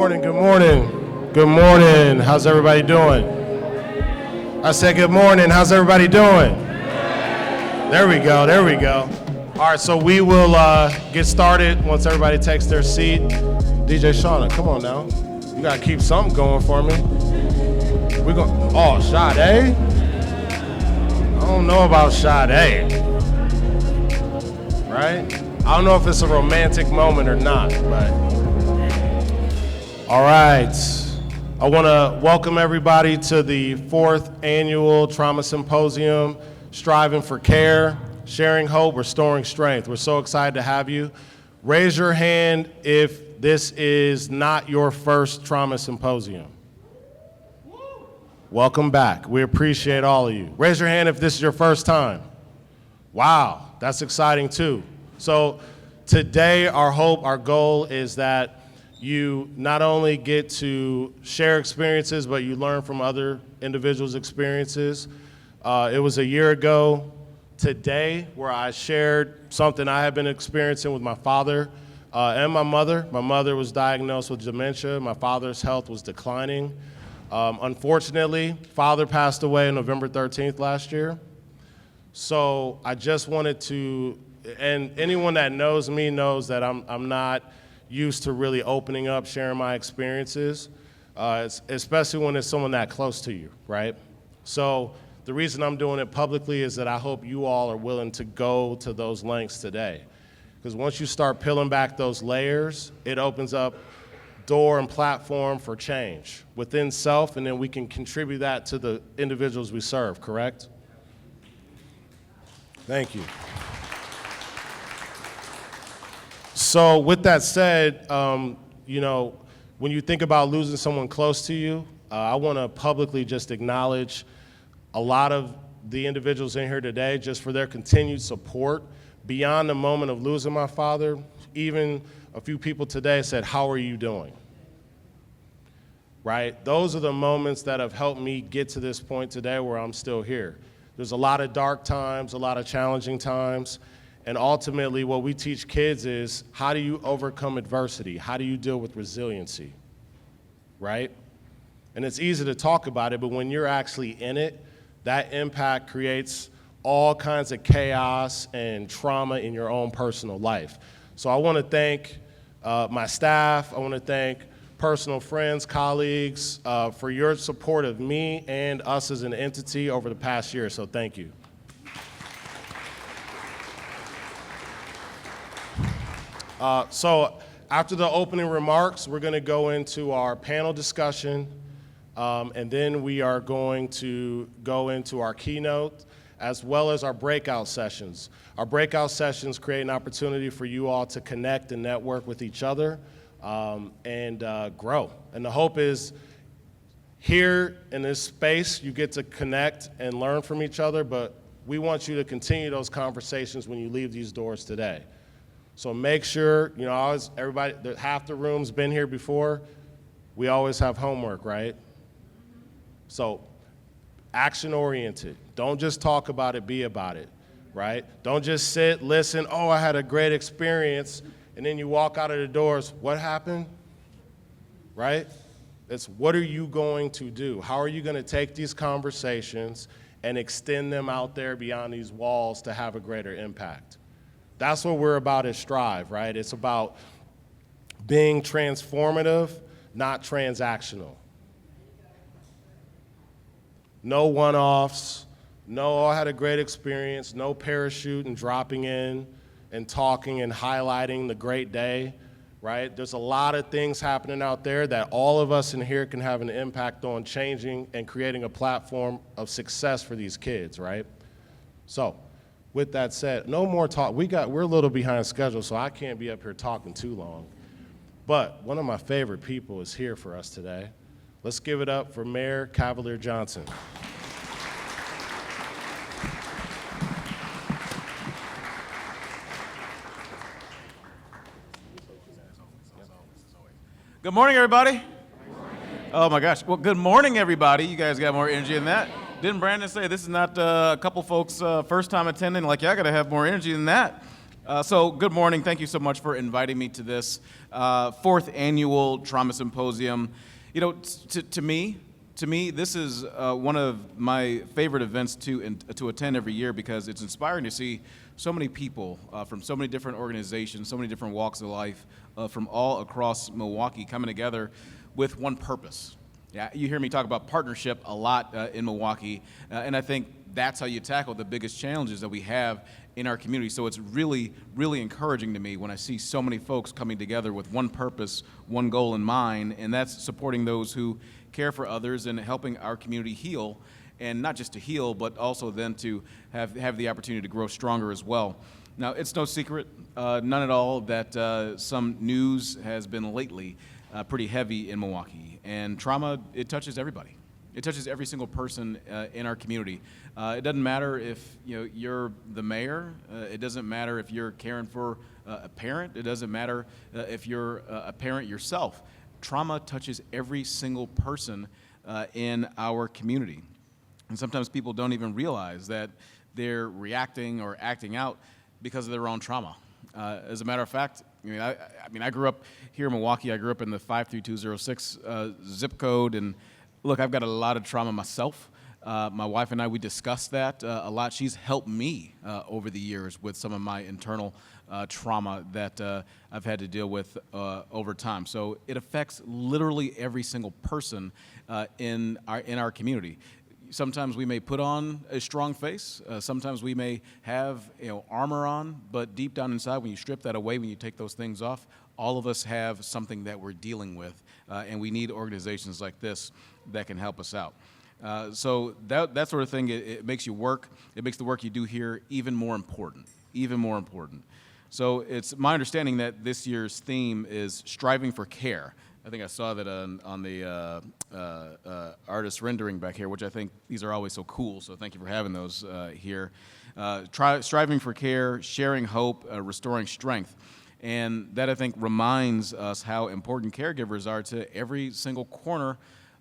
morning, good morning. Good morning. How's everybody doing? I said good morning. How's everybody doing? There we go, there we go. All right, so we will get started once everybody takes their seat. DJ Shauna, come on now. You gotta keep something going for me. We're going, oh, Sade? I don't know about Sade. Right? I don't know if it's a romantic moment or not, but. All right. I want to welcome everybody to the 4th Annual Trauma Symposium, Striving for Care, Sharing Hope, Restoring Strength. We're so excited to have you. Raise your hand if this is not your first trauma symposium. Welcome back. We appreciate all of you. Raise your hand if this is your first time. Wow, that's exciting too. So today our hope, our goal is that you not only get to share experiences, but you learn from other individuals' experiences. It was a year ago today where I shared something I had been experiencing with my father and my mother. My mother was diagnosed with dementia. My father's health was declining. Unfortunately, father passed away on November 13th last year. So I just wanted to, and anyone that knows me knows that I'm not used to really opening up, sharing my experiences, especially when it's someone that close to you, right? So the reason I'm doing it publicly is that I hope you all are willing to go to those lengths today. Because once you start peeling back those layers, it opens up door and platform for change within self, and then we can contribute that to the individuals we serve, correct? Thank you. So with that said, you know, when you think about losing someone close to you, I want to publicly just acknowledge a lot of the individuals in here today just for their continued support beyond the moment of losing my father. Even a few people today said, "How are you doing?" Right? Those are the moments that have helped me get to this point today where I'm still here. There's a lot of dark times, a lot of challenging times. And ultimately, what we teach kids is, how do you overcome adversity? How do you deal with resiliency, right? And it's easy to talk about it, but when you're actually in it, that impact creates all kinds of chaos and trauma in your own personal life. So I want to thank my staff. I want to thank personal friends, colleagues, for your support of me and us as an entity over the past year, so thank you. So after the opening remarks, we're going to go into our panel discussion, and then we are going to go into our keynote, as well as our breakout sessions. Our breakout sessions create an opportunity for you all to connect and network with each other and grow. And the hope is here in this space, you get to connect and learn from each other, but we want you to continue those conversations when you leave these doors today. So make sure, you know, everybody, half the room's been here before. We always have homework, right? So action-oriented. Don't just talk about it, be about it, right? Don't just sit, listen, oh, I had a great experience, and then you walk out of the doors, what happened, right? It's what are you going to do? How are you going to take these conversations and extend them out there beyond these walls to have a greater impact? That's what we're about at STRYV, right? It's about being transformative, not transactional. No one-offs, no, I had a great experience, no parachute and dropping in and talking and highlighting the great day, right? There's a lot of things happening out there that all of us in here can have an impact on changing and creating a platform of success for these kids, right? So, with that said, no more talk. We're a little behind schedule, so I can't be up here talking too long. But one of my favorite people is here for us today. Let's give it up for Mayor Cavalier Johnson. Good morning, everybody. Good morning. Oh my gosh. Well, good morning, everybody. You guys got more energy than that. Didn't Brandon say this is not a couple folks' first time attending? Like, yeah, I got to have more energy than that. So good morning. Thank you so much for inviting me to this fourth annual Trauma Symposium. You know, to me, this is one of my favorite events to attend every year because it's inspiring to see so many people from so many different organizations, so many different walks of life from all across Milwaukee coming together with one purpose. Yeah, you hear me talk about partnership a lot in Milwaukee, and I think that's how you tackle the biggest challenges that we have in our community. So it's really, really encouraging to me when I see so many folks coming together with one purpose, one goal in mind, and that's supporting those who care for others and helping our community heal, and not just to heal, but also then to have the opportunity to grow stronger as well. Now, it's no secret, none at all, that some news has been lately pretty heavy in Milwaukee, and trauma, it touches everybody. It touches every single person in our community. It doesn't matter if you're the mayor. It doesn't matter if you're caring for a parent. It doesn't matter if you're a parent yourself. Trauma touches every single person in our community. And sometimes people don't even realize that they're reacting or acting out because of their own trauma. As a matter of fact, I grew up here in Milwaukee. I grew up in the 53206 zip code, and look, I've got a lot of trauma myself. My wife and I, we discussed that a lot. She's helped me over the years with some of my internal trauma that I've had to deal with over time. So it affects literally every single person in our community. Sometimes we may put on a strong face. Sometimes we may have armor on, but deep down inside, when you strip that away, when you take those things off, all of us have something that we're dealing with, and we need organizations like this that can help us out. So that sort of thing, it makes you work. It makes the work you do here even more important, even more important. So it's my understanding that this year's theme is striving for care. I think I saw that on the artist rendering back here, which I think these are always so cool, so thank you for having those here. Striving for care, sharing hope, restoring strength. And that, I think, reminds us how important caregivers are to every single corner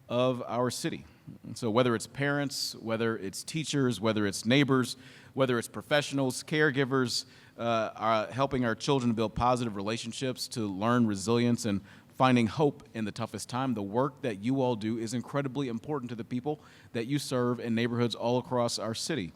of our city. So whether it's parents, whether it's teachers, whether it's neighbors, whether it's professionals, caregivers are helping our children build positive relationships, to learn resilience and finding hope in the toughest time. The work that you all do is incredibly important to the people that you serve in neighborhoods all across our city.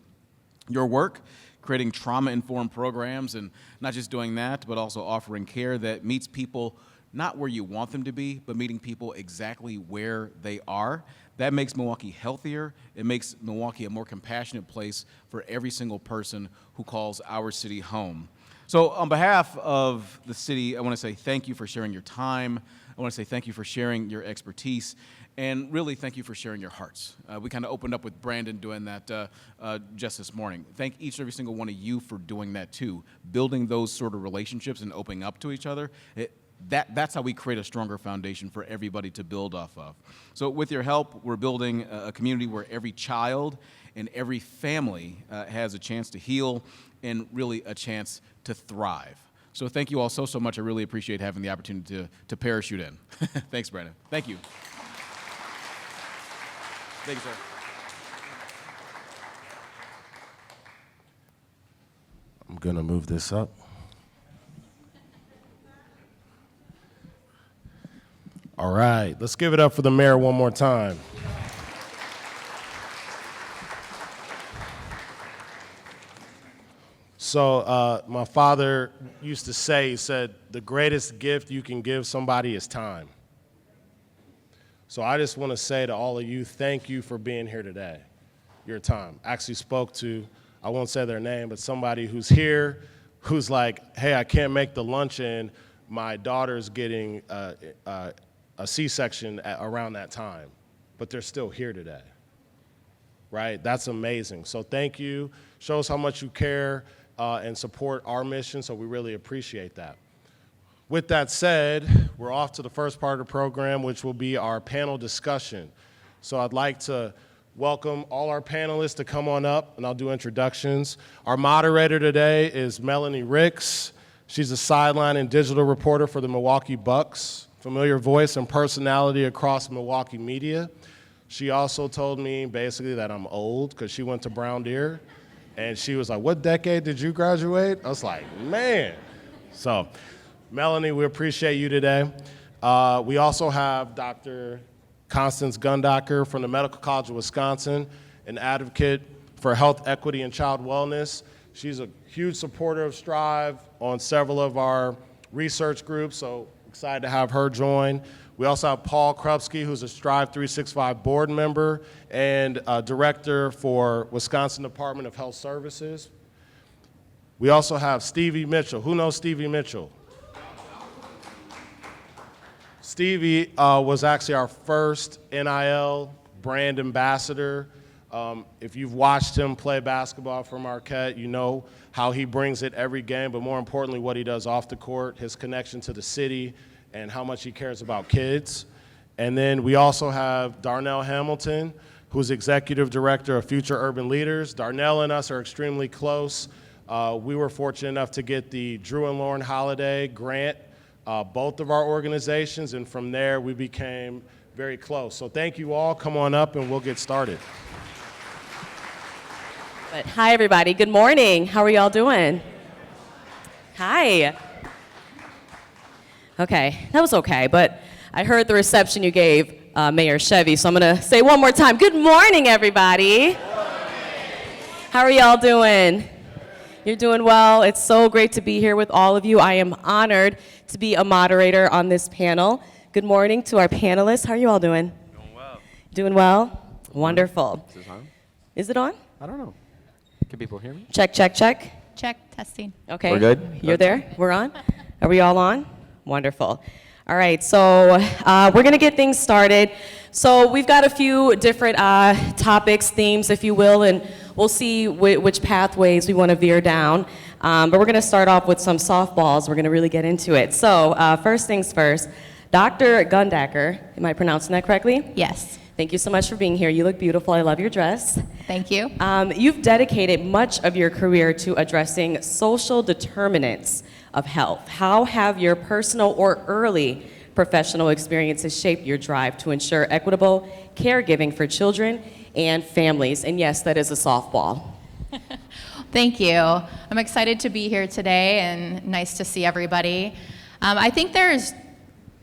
Your work, creating trauma-informed programs, and not just doing that, but also offering care that meets people not where you want them to be, but meeting people exactly where they are. That makes Milwaukee healthier. It makes Milwaukee a more compassionate place for every single person who calls our city home. So on behalf of the city, I want to say thank you for sharing your time. I want to say thank you for sharing your expertise. And really, thank you for sharing your hearts. We kind of opened up with Brandon doing that just this morning. Thank each and every single one of you for doing that too. Building those sort of relationships and opening up to each other, that's how we create a stronger foundation for everybody to build off of. So with your help, we're building a community where every child and every family has a chance to heal and really a chance to thrive. So thank you all so much. I really appreciate having the opportunity to parachute in. Thanks, Brandon. Thank you. Thank you, sir. I'm going to move this up. All right, let's give it up for the mayor one more time. So my father used to say, he said, the greatest gift you can give somebody is time. So I just want to say to all of you, thank you for being here today, your time. Actually spoke to, I won't say their name, but somebody who's here, who's like, hey, I can't make the luncheon. My daughter's getting a C-section around that time, but they're still here today, right? That's amazing. So thank you. Shows how much you care and support our mission, so we really appreciate that. With that said, we're off to the first part of the program, which will be our panel discussion. So I'd like to welcome all our panelists to come on up, and I'll do introductions. Our moderator today is Melanie Ricks. She's a sideline and digital reporter for the Milwaukee Bucks, familiar voice and personality across Milwaukee media. She also told me basically that I'm old because she went to Brown Deer. And she was like, what decade did you graduate? I was like, man. So, Melanie, we appreciate you today. We also have Dr. Connie Gundacker from the Medical College of Wisconsin, an advocate for health equity and child wellness. She's a huge supporter of STRYV on several of our research groups, so excited to have her join. We also have Paul Krupski, who's a STRYV365 board member and director for Wisconsin Department of Health Services. We also have Stevie Mitchell. Who knows Stevie Mitchell? Stevie was actually our first NIL brand ambassador. If you've watched him play basketball for Marquette, you know how he brings it every game, but more importantly, what he does off the court, his connection to the city, and how much he cares about kids. And then we also have Darnell Hamilton, who's Executive Director of Future Urban Leaders. Darnell and us are extremely close. We were fortunate enough to get the Drew and Lauren Holiday grant, both of our organizations, and from there we became very close. So thank you all. Come on up and we'll get started. Hi, everybody. Good morning. How are y'all doing? Hi. Okay, that was okay, but I heard the reception you gave Mayor Chevy, so I'm going to say one more time. Good morning, everybody. How are y'all doing? You're doing well. It's so great to be here with all of you. I am honored to be a moderator on this panel. Good morning to our panelists. How are you all doing? Doing well. Doing well? Wonderful. Is this on? Is it on? I don't know. Can people hear me? Check, check, check. Check, testing. Okay. We're good? You're there? We're on? Are we all on? Wonderful. All right, so we're going to get things started. So we've got a few different topics, themes, if you will, and we'll see which pathways we want to veer down. But we're going to start off with some softballs. We're going to really get into it. So first things first, Dr. Gundacker, am I pronouncing that correctly? Yes. Thank you so much for being here. You look beautiful. I love your dress. Thank you. You've dedicated much of your career to addressing social determinants of health. How have your personal or early professional experiences shaped your drive to ensure equitable caregiving for children and families? And yes, that is a softball. Thank you. I'm excited to be here today and nice to see everybody. I think there's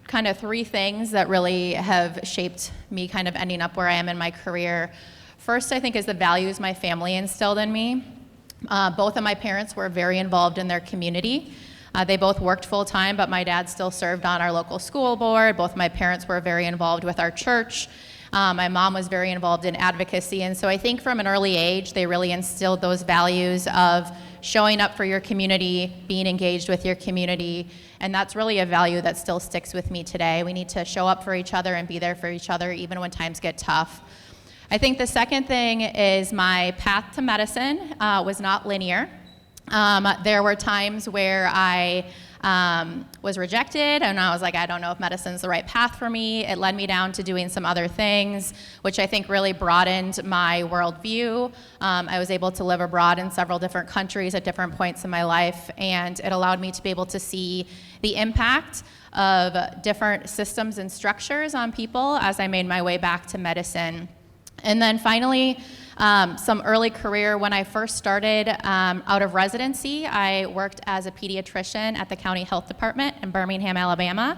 kind of three things that really have shaped me kind of ending up where I am in my career. First, I think, is the values my family instilled in me. Both of my parents were very involved in their community. They both worked full-time, but my dad still served on our local school board. Both my parents were very involved with our church. My mom was very involved in advocacy, and so I think from an early age, they really instilled those values of showing up for your community, being engaged with your community, and that's really a value that still sticks with me today. We need to show up for each other and be there for each other even when times get tough. I think the second thing is my path to medicine was not linear. There were times where I was rejected, and I was like, I don't know if medicine's the right path for me. It led me down to doing some other things, which I think really broadened my worldview. I was able to live abroad in several different countries at different points in my life, and it allowed me to be able to see the impact of different systems and structures on people as I made my way back to medicine. And then finally, some early career. When I first started out of residency, I worked as a pediatrician at the county health department in Birmingham, Alabama.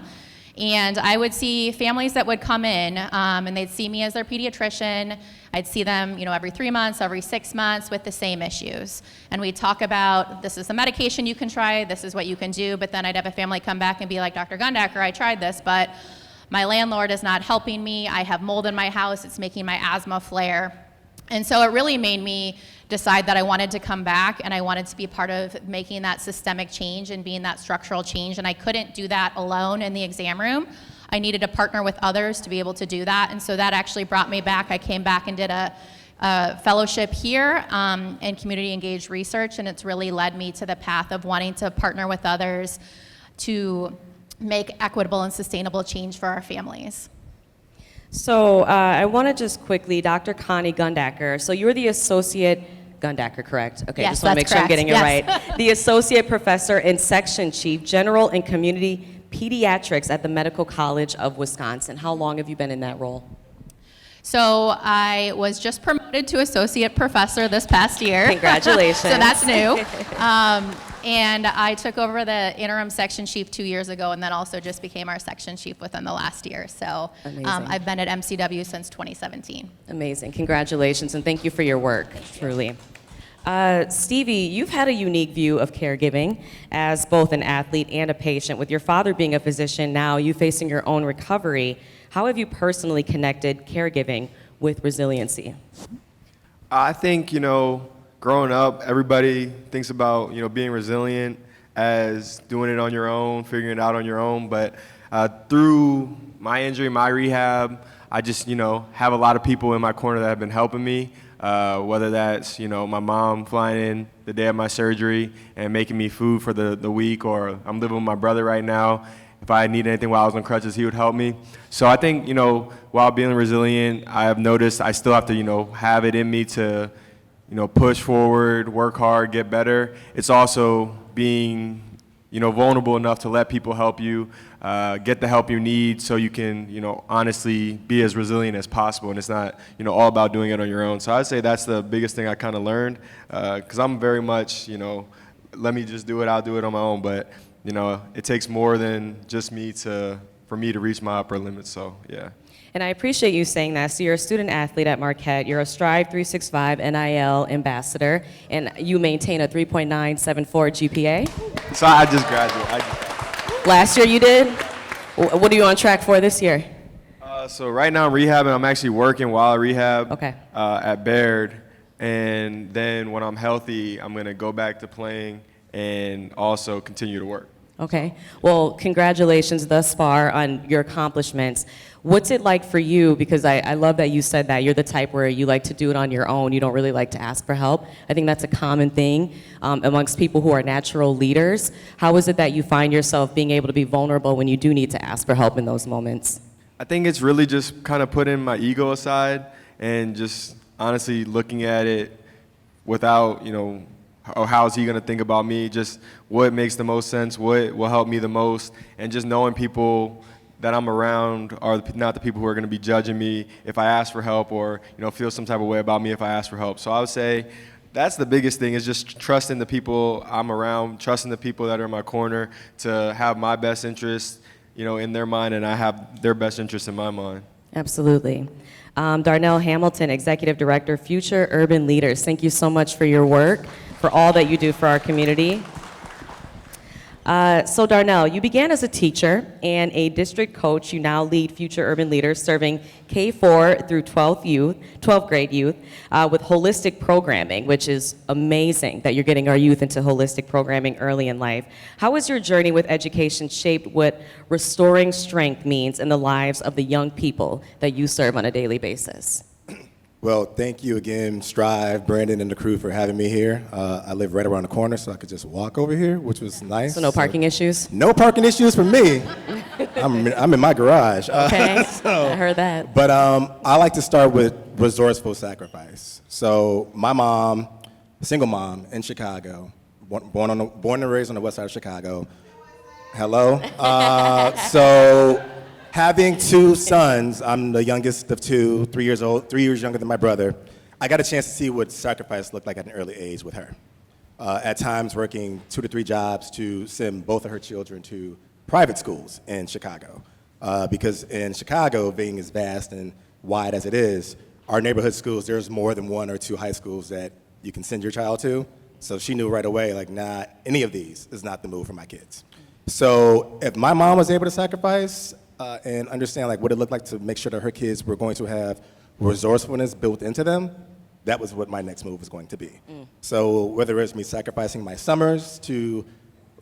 And I would see families that would come in, and they'd see me as their pediatrician. I'd see them, every 3 months, every 6 months with the same issues. And we'd talk about, this is the medication you can try, this is what you can do. But then I'd have a family come back and be like, Dr. Gundacker, I tried this, but my landlord is not helping me. I have mold in my house. It's making my asthma flare. And so it really made me decide that I wanted to come back and I wanted to be part of making that systemic change and being that structural change. And I couldn't do that alone in the exam room. I needed to partner with others to be able to do that. And so that actually brought me back. I came back and did a fellowship here in community engaged research. And it's really led me to the path of wanting to partner with others to make equitable and sustainable change for our families. So I want to just quickly, Dr. Connie Gundacker, so you're the Associate Gundacker, correct? Okay, Yes, just want to make that's sure I'm correct. getting it right. The Associate Professor and Section Chief, General and Community Pediatrics at the Medical College of Wisconsin. How long have you been in that role? So I was just promoted to associate professor this past year. Congratulations. So that's new. And I took over the interim section chief 2 years ago, and then also just became our section chief within the last year. So Amazing. I've been at MCW since 2017. Amazing. Congratulations, and thank you for your work, truly. Stevie, you've had a unique view of caregiving as both an athlete and a patient. With your father being a physician, now you facing your own recovery. How have you personally connected caregiving with resiliency? I think, growing up, everybody thinks about, being resilient as doing it on your own, figuring it out on your own. But through my injury, my rehab, I just, have a lot of people in my corner that have been helping me, whether that's, my mom flying in the day of my surgery and making me food for the week, or I'm living with my brother right now. If I need anything while I was on crutches, he would help me. So I think, while being resilient, I have noticed I still have to, have it in me to, push forward, work hard, get better. It's also being, vulnerable enough to let people help you, get the help you need so you can, honestly be as resilient as possible. And it's not, all about doing it on your own. So I'd say that's the biggest thing I kind of learned, because I'm very much, let me just do it, I'll do it on my own. But, it takes more than just me for me to reach my upper limits. So, yeah. And I appreciate you saying that. So you're a student athlete at Marquette. You're a STRYV365 NIL ambassador, and you maintain a 3.974 GPA. So I just graduated. Last year you did? What are you on track for this year? So right now I'm rehabbing. I'm actually working while I rehab Okay. At Baird. And then when I'm healthy, I'm going to go back to playing and also continue to work. Okay. Well, congratulations thus far on your accomplishments. What's it like for you? Because I love that you said that. You're the type where you like to do it on your own. You don't really like to ask for help. I think that's a common thing amongst people who are natural leaders. How is it that you find yourself being able to be vulnerable when you do need to ask for help in those moments? I think it's really just kind of putting my ego aside and just honestly looking at it without, or how is he going to think about me, just what makes the most sense, what will help me the most, and just knowing people that I'm around are not the people who are going to be judging me if I ask for help, or feel some type of way about me if I ask for help. So I would say that's the biggest thing, is just trusting the people I'm around, trusting the people that are in my corner to have my best interests in their mind, and I have their best interests in my mind. Absolutely. Darnell Hamilton, Executive Director, Future Urban Leaders. Thank you so much for your work, for all that you do for our community. So Darnell, you began as a teacher and a district coach. You now lead Future Urban Leaders, serving K4 through 12th grade youth with holistic programming, which is amazing that you're getting our youth into holistic programming early in life. How has your journey with education shaped what restoring strength means in the lives of the young people that you serve on a daily basis? Well, thank you again, Strive, Brandon, and the crew for having me here. I live right around the corner, so I could just walk over here, which was nice. So no parking issues? No parking issues for me. I'm in my garage. Okay, I heard that. But I like to start with resourceful sacrifice. So my mom, single mom in Chicago, born and raised on the west side of Chicago. Hello. So having two sons, I'm the youngest of two, 3 years old, 3 years younger than my brother. I got a chance to see what sacrifice looked like at an early age with her. At times working 2 to 3 jobs to send both of her children to private schools in Chicago. Because in Chicago, being as vast and wide as it is, our neighborhood schools, there's more than 1 or 2 high schools that you can send your child to. So she knew right away, like, nah, any of these is not the move for my kids. So if my mom was able to sacrifice and understand like what it looked like to make sure that her kids were going to have resourcefulness built into them, that was what my next move was going to be. So whether it's me sacrificing my summers to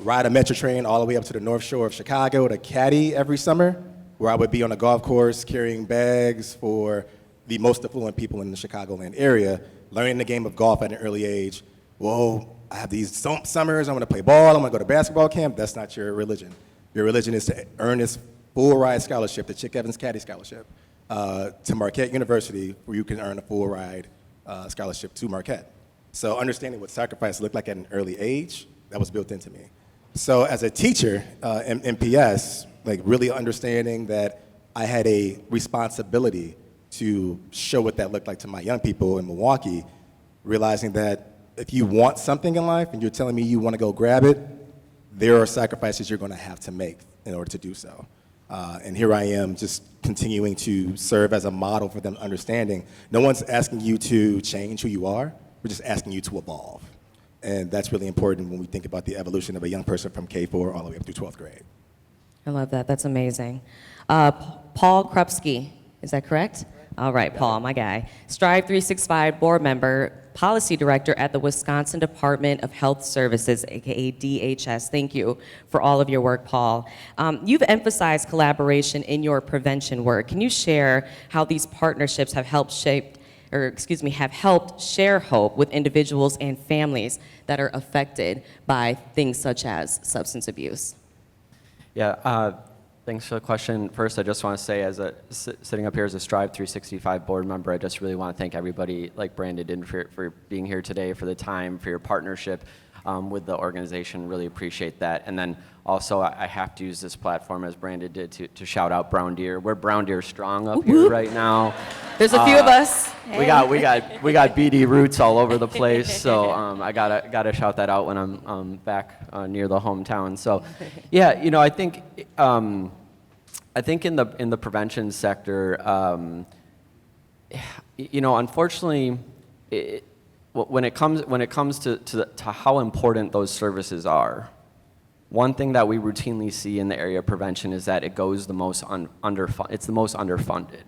ride a metro train all the way up to the North Shore of Chicago to caddy every summer, where I would be on a golf course carrying bags for the most affluent people in the Chicagoland area, learning the game of golf at an early age. Whoa, I have these summers, I'm gonna play ball, I'm gonna go to basketball camp. That's not your religion. Your religion is to earn this full ride scholarship, the Chick Evans Caddy Scholarship, to Marquette University, where you can earn a full ride scholarship to Marquette. So understanding what sacrifice looked like at an early age, that was built into me. So as a teacher in MPS, like really understanding that I had a responsibility to show what that looked like to my young people in Milwaukee, realizing that if you want something in life and you're telling me you want to go grab it, there are sacrifices you're going to have to make in order to do so. And here I am just continuing to serve as a model for them understanding. No one's asking you to change who you are, we're just asking you to evolve. And that's really important when we think about the evolution of a young person from K4 all the way up through 12th grade. I love that. That's amazing. Paul Krupski, is that correct? All right, Paul, my guy. STRYV365 board member, policy director at the Wisconsin Department of Health Services, aka DHS. Thank you for all of your work, Paul. You've emphasized collaboration in your prevention work. Can you share how these partnerships have helped have helped share hope with individuals and families that are affected by things such as substance abuse? Yeah, thanks for the question. First, I just want to say, sitting up here as a STRYV365 board member, I just really want to thank everybody, like Brandon did, for being here today, for the time, for your partnership with the organization. Really appreciate that. And then also, I have to use this platform, as Brandon did, to shout out Brown Deer. We're Brown Deer strong up here right now. There's a few of us. We got BD roots all over the place, so I gotta shout that out when I'm back near the hometown. So, yeah, you know, I think in the prevention sector, you know, unfortunately, when it comes to how important those services are, one thing that we routinely see in the area of prevention is that it goes the most it's the most underfunded.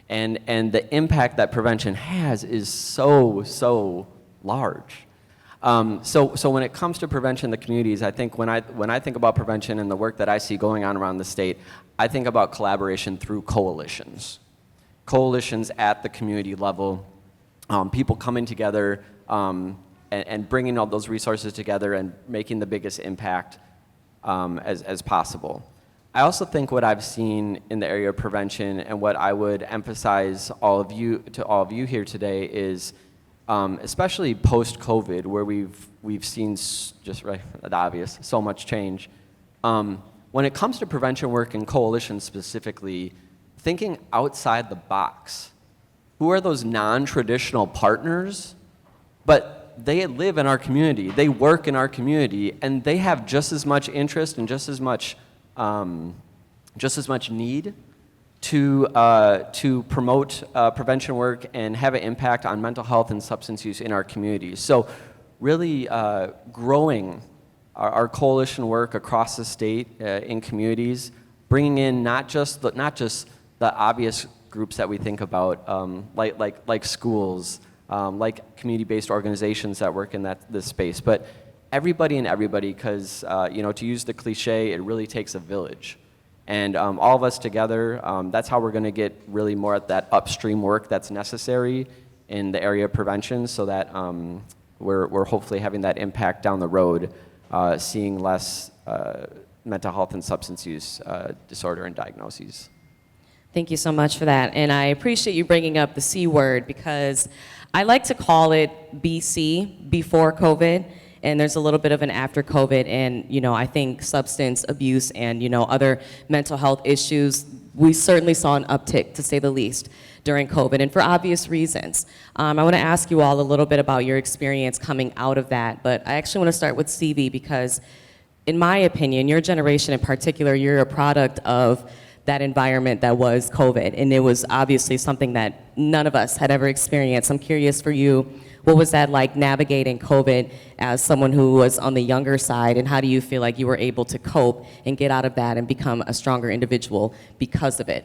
And the impact that prevention has is so large. So when it comes to prevention in the communities, I think when I think about prevention and the work that I see going on around the state, I think about collaboration through coalitions. Coalitions at the community level, people coming together and bringing all those resources together and making the biggest impact as possible. I also think what I've seen in the area of prevention and what I would emphasize to all of you here today is, especially post-COVID, where we've seen just right, the obvious, so much change. When it comes to prevention work and coalitions specifically, thinking outside the box. Who are those non-traditional partners? But they live in our community, they work in our community, and they have just as much interest and just as much need to promote prevention work and have an impact on mental health and substance use in our communities. So really growing our coalition work across the state in communities, bringing in not just the obvious groups that we think about, like schools, like community-based organizations that work in this space, but everybody and everybody, because you know, to use the cliche, it really takes a village. And all of us together, that's how we're going to get really more at that upstream work that's necessary in the area of prevention, so that we're hopefully having that impact down the road, seeing less mental health and substance use disorder and diagnoses. Thank you so much for that. And I appreciate you bringing up the C word, because I like to call it BC, before COVID, and there's a little bit of an after COVID. And, you know, I think substance abuse and, you know, other mental health issues, we certainly saw an uptick, to say the least, during COVID, and for obvious reasons. I want to ask you all a little bit about your experience coming out of that, but I actually want to start with Stevie, because in my opinion, your generation in particular, you're a product of that environment that was COVID, and it was obviously something that none of us had ever experienced. I'm curious for you, what was that like, navigating COVID as someone who was on the younger side, and how do you feel like you were able to cope and get out of that and become a stronger individual because of it?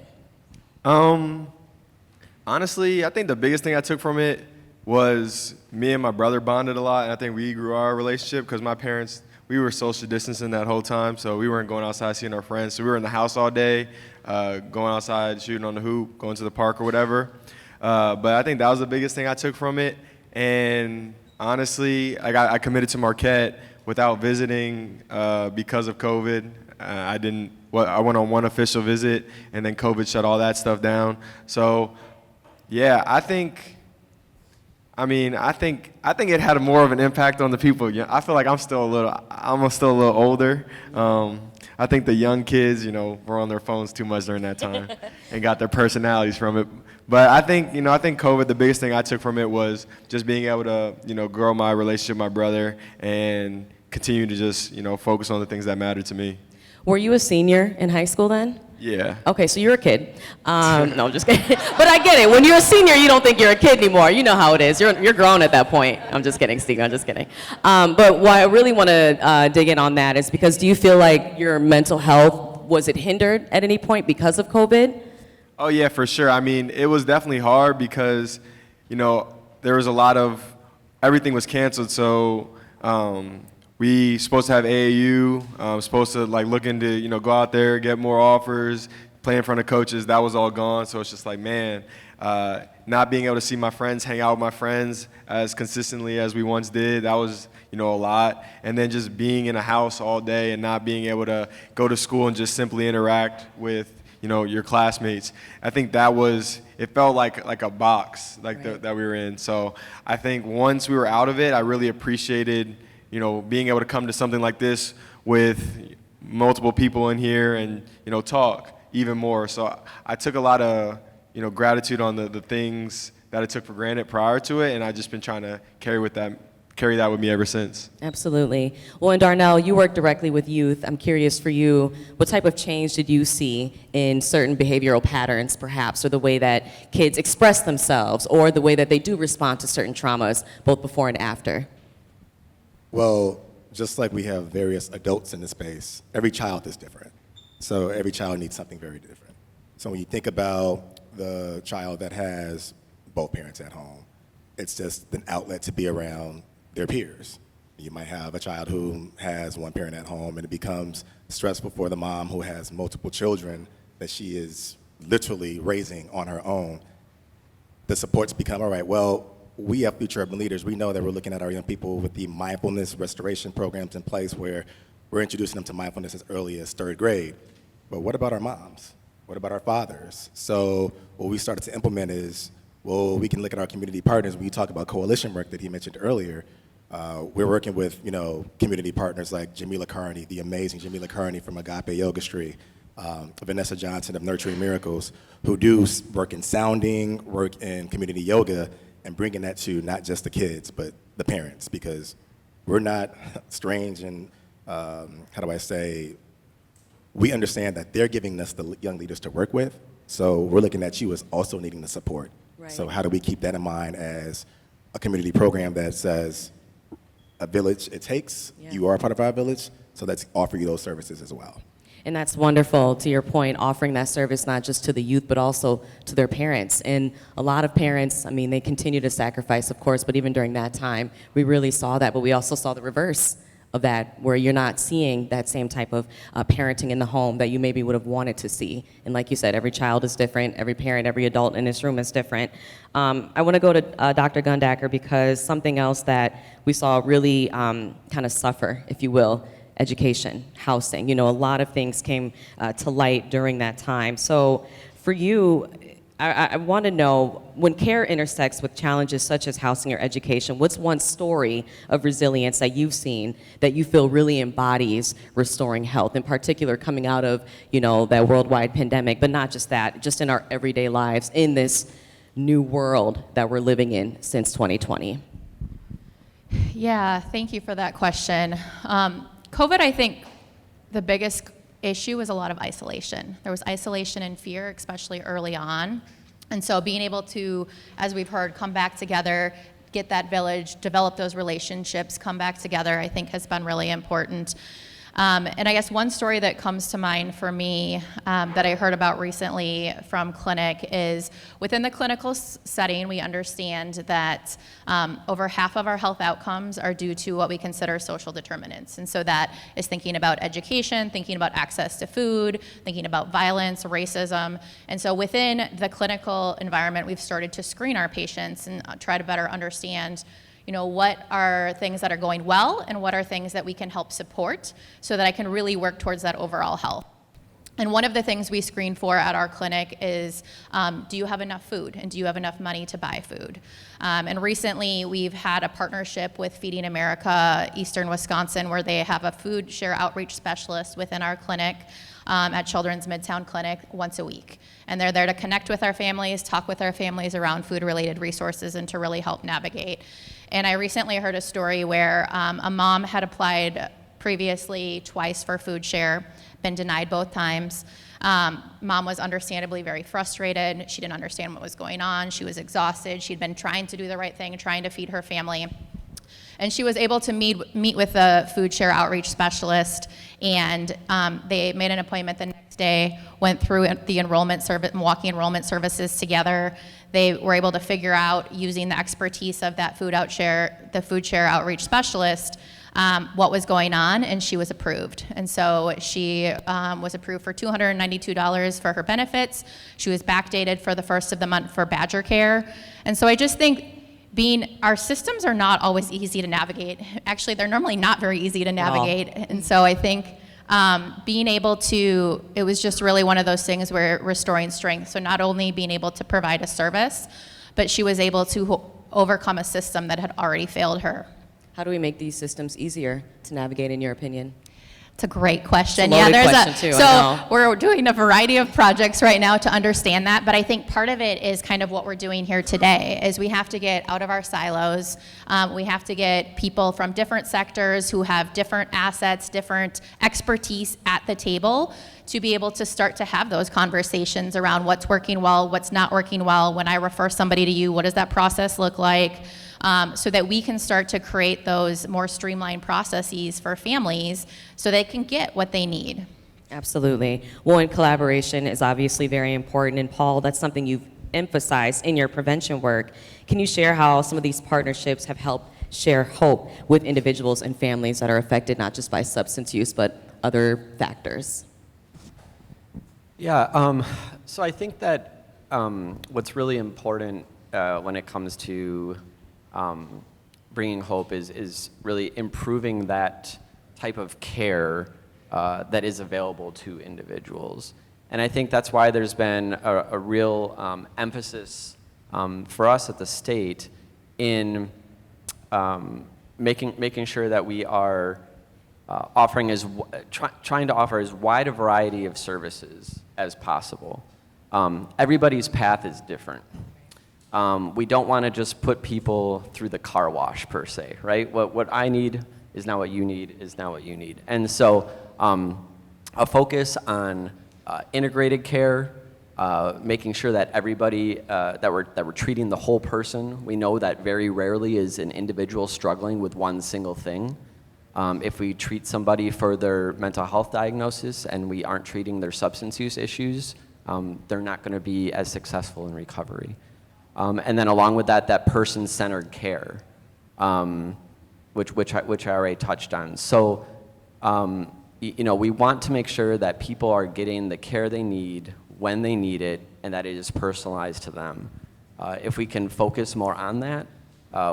Honestly, I think the biggest thing I took from it was me and my brother bonded a lot, and I think we grew our relationship because my parents, we were social distancing that whole time, so we weren't going outside seeing our friends. So we were in the house all day, going outside, shooting on the hoop, going to the park or whatever. But I think that was the biggest thing I took from it. And honestly, I committed to Marquette without visiting because of COVID. I went on one official visit, and then COVID shut all that stuff down. So, yeah, I think it had more of an impact on the people. I feel like I'm still a little older. I think the young kids, were on their phones too much during that time and got their personalities from it. But I think COVID, the biggest thing I took from it was just being able to, grow my relationship with my brother and continue to just, focus on the things that matter to me. Were you a senior in high school then? Yeah. Okay, so you're a kid. No, I'm just kidding. But I get it. When you're a senior, you don't think you're a kid anymore. You know how it is. You're grown at that point. I'm just kidding, Steve. I'm just kidding. But why I really want to dig in on that is because do you feel like your mental health, was it hindered at any point because of COVID? Oh, yeah, for sure. I mean, it was definitely hard because, there was a lot of, everything was canceled. So we supposed to have AAU, supposed to look into, go out there, get more offers, play in front of coaches. That was all gone. So it's just like, man, not being able to see my friends, hang out with my friends as consistently as we once did, that was, a lot. And then just being in a house all day and not being able to go to school and just simply interact with, your classmates. I think it felt like a box that we were in. So I think once we were out of it, I really appreciated, being able to come to something like this with multiple people in here and, talk even more. So I took a lot of, gratitude on the things that I took for granted prior to it, and I've just been trying to carry that with me ever since. Absolutely. Well, and Darnell, you work directly with youth. I'm curious for you, what type of change did you see in certain behavioral patterns, perhaps, or the way that kids express themselves, or the way that they do respond to certain traumas, both before and after? Well, just like we have various adults in the space, every child is different. So every child needs something very different. So when you think about the child that has both parents at home, it's just an outlet to be around their peers. You might have a child who has one parent at home and it becomes stressful for the mom who has multiple children that she is literally raising on her own. The supports become, all right, well, we have future urban leaders. We know that we're looking at our young people with the mindfulness restoration programs in place where we're introducing them to mindfulness as early as 3rd grade. But what about our moms? What about our fathers? So what we started to implement is, well, we can look at our community partners. When you talk about coalition work that he mentioned earlier, we're working with, community partners like Jamila Carney, the amazing Jamila Carney from Agape Yogastry, Vanessa Johnson of Nurturing Miracles, who do work in sounding, work in community yoga, and bringing that to not just the kids, but the parents, because we're not strange and, we understand that they're giving us the young leaders to work with, so we're looking at you as also needing the support. Right. So how do we keep that in mind as a community program that says, a village it takes, you are a part of our village, so let's offer you those services as well. And that's wonderful, to your point, offering that service not just to the youth, but also to their parents. And a lot of parents, they continue to sacrifice, of course, but even during that time, we really saw that, but we also saw the reverse of that, where you're not seeing that same type of parenting in the home that you maybe would have wanted to see. And like you said, every child is different, every parent, every adult in this room is different. I want to go to Dr. Gundacker because something else that we saw really kind of suffer, if you will, education, housing. A lot of things came to light during that time. So for you, I want to know, when care intersects with challenges such as housing or education, what's one story of resilience that you've seen that you feel really embodies restoring health, in particular coming out of, that worldwide pandemic, but not just that, just in our everyday lives in this new world that we're living in since 2020? Yeah, thank you for that question. COVID, I think the biggest issue was a lot of isolation. There was isolation and fear, especially early on. And so being able to, as we've heard, come back together, get that village, develop those relationships, come back together, I think has been really important. And I guess one story that comes to mind for me that I heard about recently from clinic is within the clinical setting, we understand that over half of our health outcomes are due to what we consider social determinants. And so that is thinking about education, thinking about access to food, thinking about violence, racism. And so within the clinical environment, we've started to screen our patients and try to better understand what are things that are going well and what are things that we can help support so that I can really work towards that overall health. And one of the things we screen for at our clinic is, do you have enough food and do you have enough money to buy food? And recently we've had a partnership with Feeding America, Eastern Wisconsin, where they have a food share outreach specialist within our clinic. at Children's Midtown Clinic once a week. And they're there to connect with our families, talk with our families around food-related resources, and to really help navigate. And I recently heard a story where a mom had applied previously twice for food share, been denied both times. Mom was understandably very frustrated. She didn't understand what was going on. She was exhausted. She'd been trying to do the right thing, trying to feed her family. And she was able to meet with a food share outreach specialist, and they made an appointment the next day, went through the Milwaukee enrollment services together. They were able to figure out, using the expertise of that the food share outreach specialist, what was going on, and she was approved. And so she was approved for $292 for her benefits. She was backdated for the first of the month for Badger Care. And so I just think our systems are not always easy to navigate. Actually, they're normally not very easy to navigate. And so I think being able to, it was just really one of those things where restoring strength. So not only being able to provide a service, but she was able to overcome a system that had already failed her. How do we make these systems easier to navigate, in your opinion? It's a great question. It's a loaded Yeah, question, too, I know. So we're doing a variety of projects right now to understand that, but I think part of it is kind of what we're doing here today, is we have to get out of our silos. We have to get people from different sectors who have different assets, different expertise at the table to be able to start to have those conversations around what's working well, what's not working well. When I refer somebody to you, what does that process look like? So that we can start to create those more streamlined processes for families so they can get what they need. Absolutely. Well, and collaboration is obviously very important. And Paul, that's something you've emphasized in your prevention work. Can you share how some of these partnerships have helped share hope with individuals and families that are affected not just by substance use, but other factors? Yeah, so I think that what's really important when it comes to bringing hope is really improving that type of care that is available to individuals. And I think that's why there's been a real emphasis for us at the state in making sure that we are trying to offer as wide a variety of services as possible. Everybody's path is different. We don't want to just put people through the car wash per se, right? What I need is not what you need, is not what you need. And so a focus on integrated care, making sure that everybody, that we're treating the whole person. We know that very rarely is an individual struggling with one single thing. If we treat somebody for their mental health diagnosis and we aren't treating their substance use issues, they're not going to be as successful in recovery. And then along with that person-centered care, which I already touched on. So, we want to make sure that people are getting the care they need when they need it, and that it is personalized to them. If we can focus more on that,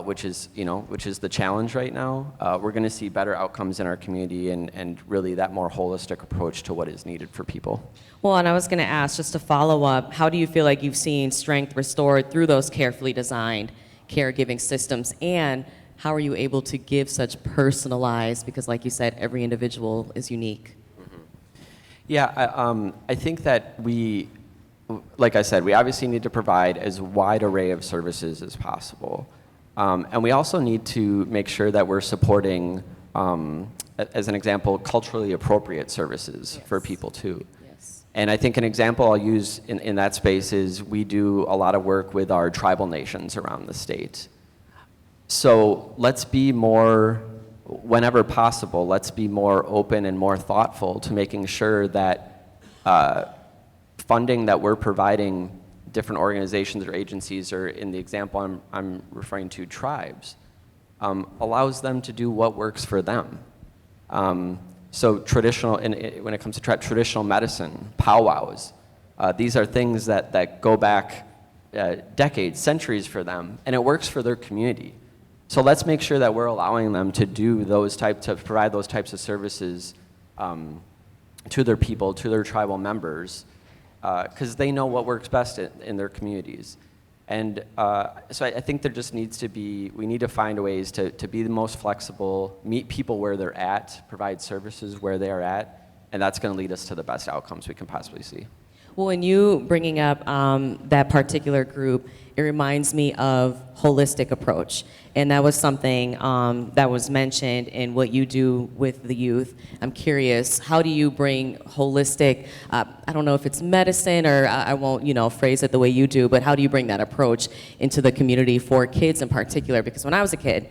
which is the challenge right now, we're going to see better outcomes in our community and really that more holistic approach to what is needed for people. Well, and I was going to ask, just to follow up, how do you feel like you've seen strength restored through those carefully designed caregiving systems, and how are you able to give such personalized, because like you said, every individual is unique? Mm-hmm. Yeah, I think that like I said, we obviously need to provide as wide array of services as possible. And we also need to make sure that we're supporting, as an example, culturally appropriate services for people too. Yes. And I think an example I'll use in that space is we do a lot of work with our tribal nations around the state. So let's be more, whenever possible, let's be more open and more thoughtful to making sure that funding that we're providing different organizations or agencies, or in the example I'm referring to, tribes, allows them to do what works for them. So traditional, when it comes to traditional medicine, powwows, these are things that go back decades, centuries for them, and it works for their community. So let's make sure that we're allowing them to do to provide those types of services to their people, to their tribal members, because they know what works best in their communities. And so I think there just needs to be, we need to find ways to be the most flexible, meet people where they're at, provide services where they are at, and that's going to lead us to the best outcomes we can possibly see. Well, when you bringing up that particular group, it reminds me of holistic approach. And that was something that was mentioned in what you do with the youth. I'm curious, how do you bring holistic, I don't know if it's medicine or I won't, phrase it the way you do, but how do you bring that approach into the community for kids in particular? Because when I was a kid,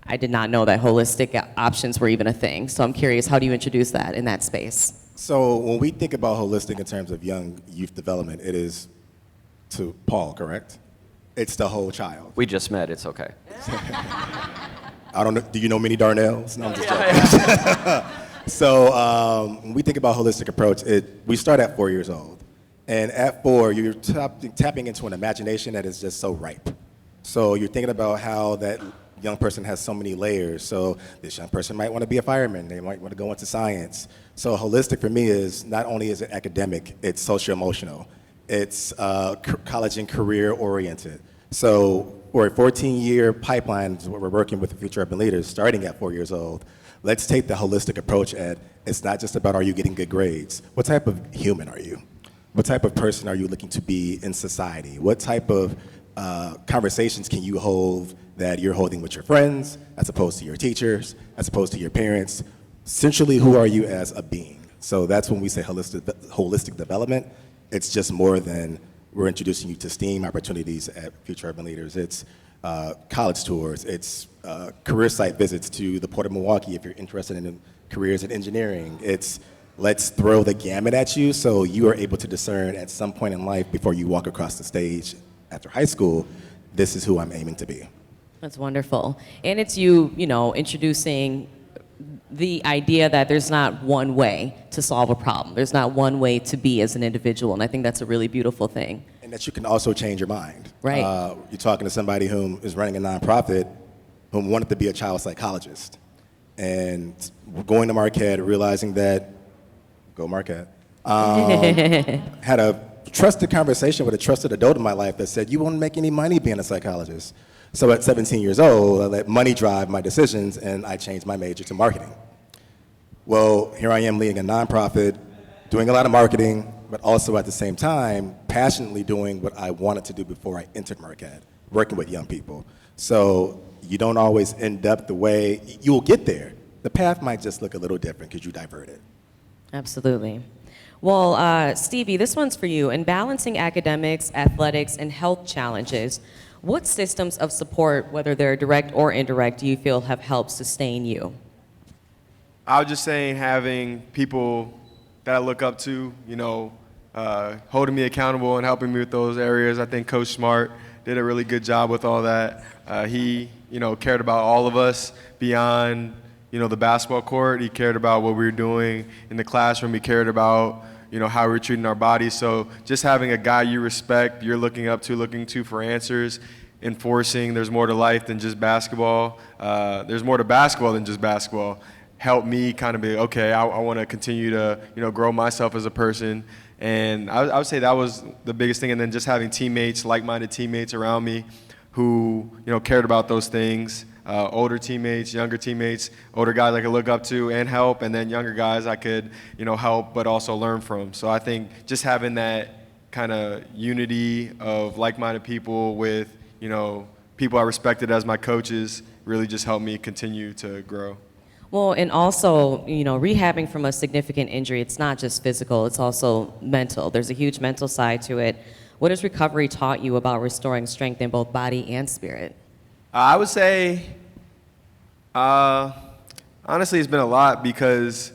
I did not know that holistic options were even a thing. So I'm curious, how do you introduce that in that space? So when we think about holistic in terms of young youth development, it is, to Paul, correct? It's the whole child. We just met, it's okay. I don't know, do you know many Darnells? No, I'm just joking. So when we think about holistic approach, we start at 4 years old. And at 4, you're tapping into an imagination that is just so ripe. So you're thinking about how that young person has so many layers. So this young person might want to be a fireman. They might want to go into science. So holistic for me is not only is it academic, it's socio-emotional. It's college and career oriented. So for a 14-year pipeline is what we're working with the Future Urban Leaders, starting at 4 years old. Let's take the holistic approach at, it's not just about are you getting good grades. What type of human are you? What type of person are you looking to be in society? What type of conversations can you hold that you're holding with your friends, as opposed to your teachers, as opposed to your parents? Essentially, who are you as a being? So that's when we say holistic development. It's just more than we're introducing you to STEAM opportunities at Future Urban Leaders. It's college tours. It's career site visits to the Port of Milwaukee if you're interested in careers in engineering. It's let's throw the gamut at you so you are able to discern at some point in life before you walk across the stage after high school, this is who I'm aiming to be. That's wonderful. And it's you, introducing the idea that there's not one way to solve a problem. There's not one way to be as an individual, and I think that's a really beautiful thing. And that you can also change your mind. Right. You're talking to somebody who is running a nonprofit who wanted to be a child psychologist. And going to Marquette, realizing that, go Marquette, had a trusted conversation with a trusted adult in my life that said, you won't make any money being a psychologist. So at 17 years old, I let money drive my decisions, and I changed my major to marketing. Well, here I am leading a nonprofit, doing a lot of marketing, but also at the same time, passionately doing what I wanted to do before I entered Marquette, working with young people. So you don't always end up the way, you'll get there. The path might just look a little different because you diverted. Absolutely. Well, Stevie, this one's for you. In balancing academics, athletics, and health challenges, what systems of support, whether they're direct or indirect, do you feel have helped sustain you? I was just saying having people that I look up to, holding me accountable and helping me with those areas. I think Coach Smart did a really good job with all that. He, cared about all of us beyond, the basketball court. He cared about what we were doing in the classroom. He cared about, how we were treating our bodies. So just having a guy you respect, you're looking up to, looking to for answers, enforcing there's more to life than just basketball. There's more to basketball than just basketball. Helped me kind of be, okay, I want to continue to, grow myself as a person. And I would say that was the biggest thing. And then just having teammates, like-minded teammates around me who, cared about those things. Older teammates, younger teammates, older guys I could look up to and help, and then younger guys I could, help but also learn from. So I think just having that kind of unity of like-minded people with, people I respected as my coaches really just helped me continue to grow. Well, and also, rehabbing from a significant injury, it's not just physical, it's also mental. There's a huge mental side to it. What has recovery taught you about restoring strength in both body and spirit? I would say, honestly, it's been a lot because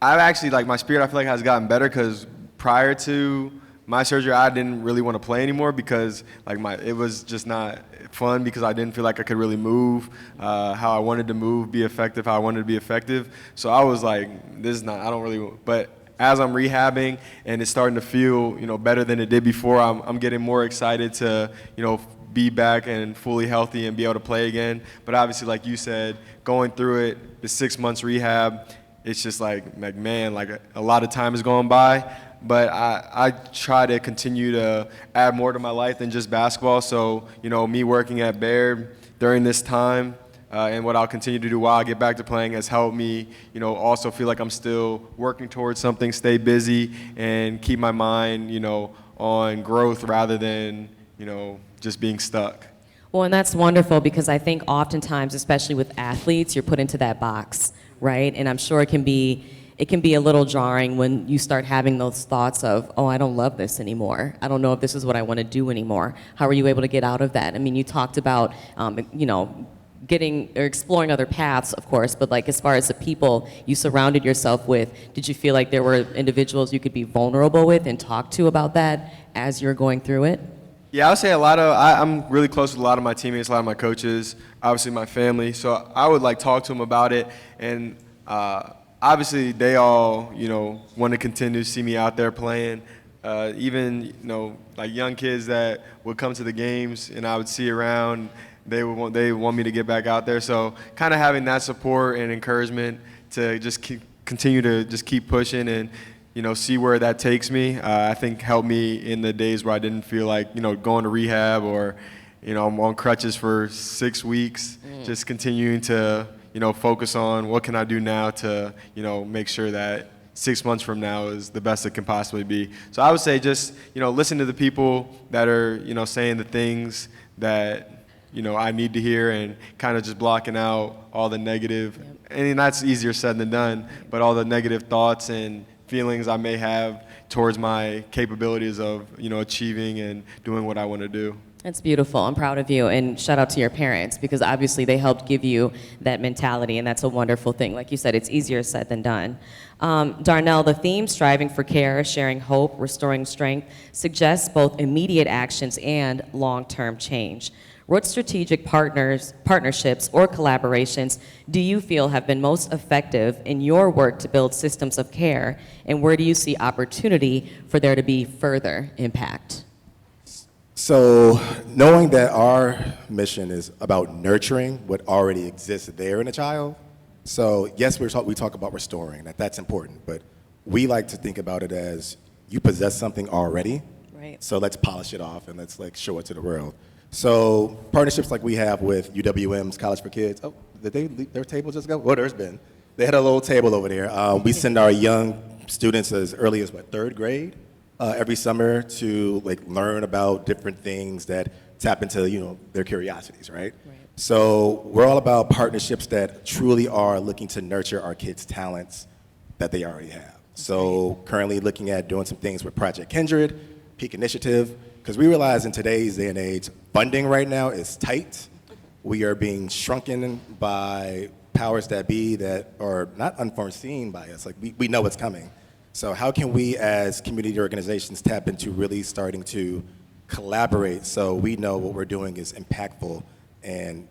I've actually, my spirit, I feel like has gotten better because prior to my surgery, I didn't really want to play anymore because, it was just not fun because I didn't feel like I could really move how I wanted to move, be effective, how I wanted to be effective. So I was like, this is not, I don't really, but as I'm rehabbing and it's starting to feel, better than it did before, I'm getting more excited to, be back and fully healthy and be able to play again. But obviously, like you said, going through it, the 6 months rehab, it's just man, a lot of time is going by. But I try to continue to add more to my life than just basketball. So, me working at Baird during this time, and what I'll continue to do while I get back to playing has helped me, also feel like I'm still working towards something, stay busy, and keep my mind, on growth rather than, just being stuck. Well, and that's wonderful because I think oftentimes, especially with athletes, you're put into that box, right? And I'm sure it can be a little jarring when you start having those thoughts of, oh, I don't love this anymore. I don't know if this is what I want to do anymore. How are you able to get out of that? I mean, you talked about, getting or exploring other paths, of course, but like as far as the people you surrounded yourself with, did you feel like there were individuals you could be vulnerable with and talk to about that as you're going through it? Yeah, I would say I'm really close with a lot of my teammates, a lot of my coaches, obviously my family. So I would talk to them about it, and obviously they all, want to continue to see me out there playing. Even, young kids that would come to the games and I would see around, they want me to get back out there. So kind of having that support and encouragement to just continue to just keep pushing and, see where that takes me, I think helped me in the days where I didn't feel like, going to rehab or, I'm on crutches for 6 weeks, just continuing to, focus on what can I do now to, make sure that 6 months from now is the best it can possibly be. So I would say just, listen to the people that are, saying the things that, I need to hear and kind of just blocking out all the negative, and that's easier said than done, but all the negative thoughts and feelings I may have towards my capabilities of, achieving and doing what I want to do. That's beautiful. I'm proud of you, and shout out to your parents because obviously they helped give you that mentality, and that's a wonderful thing. Like you said, it's easier said than done. Darnell, the theme, striving for care, sharing hope, restoring strength, suggests both immediate actions and long-term change. What strategic partnerships or collaborations do you feel have been most effective in your work to build systems of care, and where do you see opportunity for there to be further impact? So knowing that our mission is about nurturing what already exists there in a child, so yes, we talk about restoring, that's important, but we like to think about it as you possess something already, Right. so let's polish it off and let's show it to the world. So partnerships like we have with UWM's College for Kids. Oh, did their table just go? Well, there's been. They had a little table over there. We send our young students as early as, third grade every summer to learn about different things that tap into, their curiosities, right? So we're all about partnerships that truly are looking to nurture our kids' talents that they already have. So currently looking at doing some things with Project Kindred, Peak Initiative, because we realize in today's day and age, funding right now is tight. We are being shrunken by powers that be that are not unforeseen by us. We know it's coming. So how can we as community organizations tap into really starting to collaborate so we know what we're doing is impactful and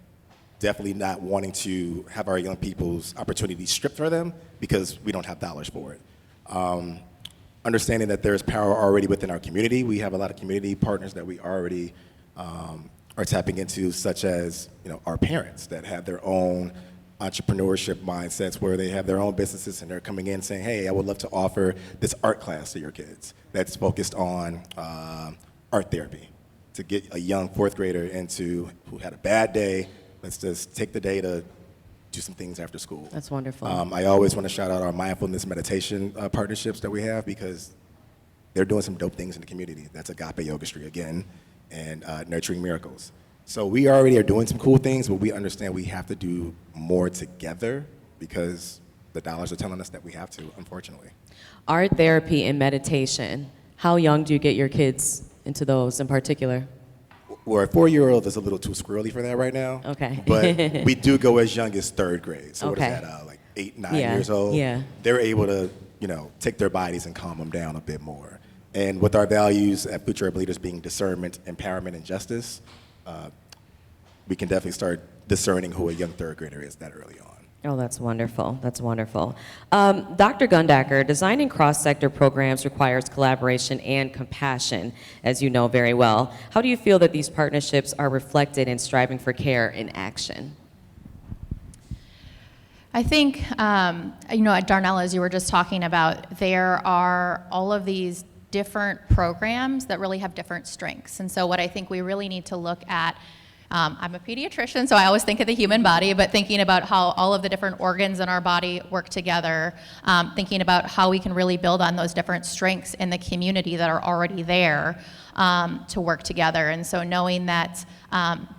definitely not wanting to have our young people's opportunities stripped from them because we don't have dollars for it. Understanding that there's power already within our community. We have a lot of community partners that we already are tapping into, such as our parents that have their own entrepreneurship mindsets where they have their own businesses and they're coming in saying, hey, I would love to offer this art class to your kids that's focused on art therapy to get a young fourth grader who had a bad day. Let's just take the day to do some things after school. That's wonderful. I always want to shout out our mindfulness meditation partnerships that we have because they're doing some dope things in the community. That's Agape Yogastry again, and Nurturing Miracles. So we already are doing some cool things, but we understand we have to do more together because the dollars are telling us that we have to, unfortunately. Art therapy and meditation, how young do you get your kids into those in particular? Well, a 4-year-old is a little too squirrely for that right now. Okay. But we do go as young as third grade. So Okay. what is that, 8, 9 Yeah, years old? yeah. They're able to, take their bodies and calm them down a bit more. And with our values at Future Up Leaders being discernment, empowerment, and justice, we can definitely start discerning who a young third grader is that early on. Oh, that's wonderful. That's wonderful. Dr. Gundacker, designing cross-sector programs requires collaboration and compassion, as you know very well. How do you feel that these partnerships are reflected in striving for care in action? I think, at Darnell, as you were just talking about, there are all of these different programs that really have different strengths. And so what I think we really need to look at I'm a pediatrician, so I always think of the human body, but thinking about how all of the different organs in our body work together, thinking about how we can really build on those different strengths in the community that are already there to work together. And so knowing that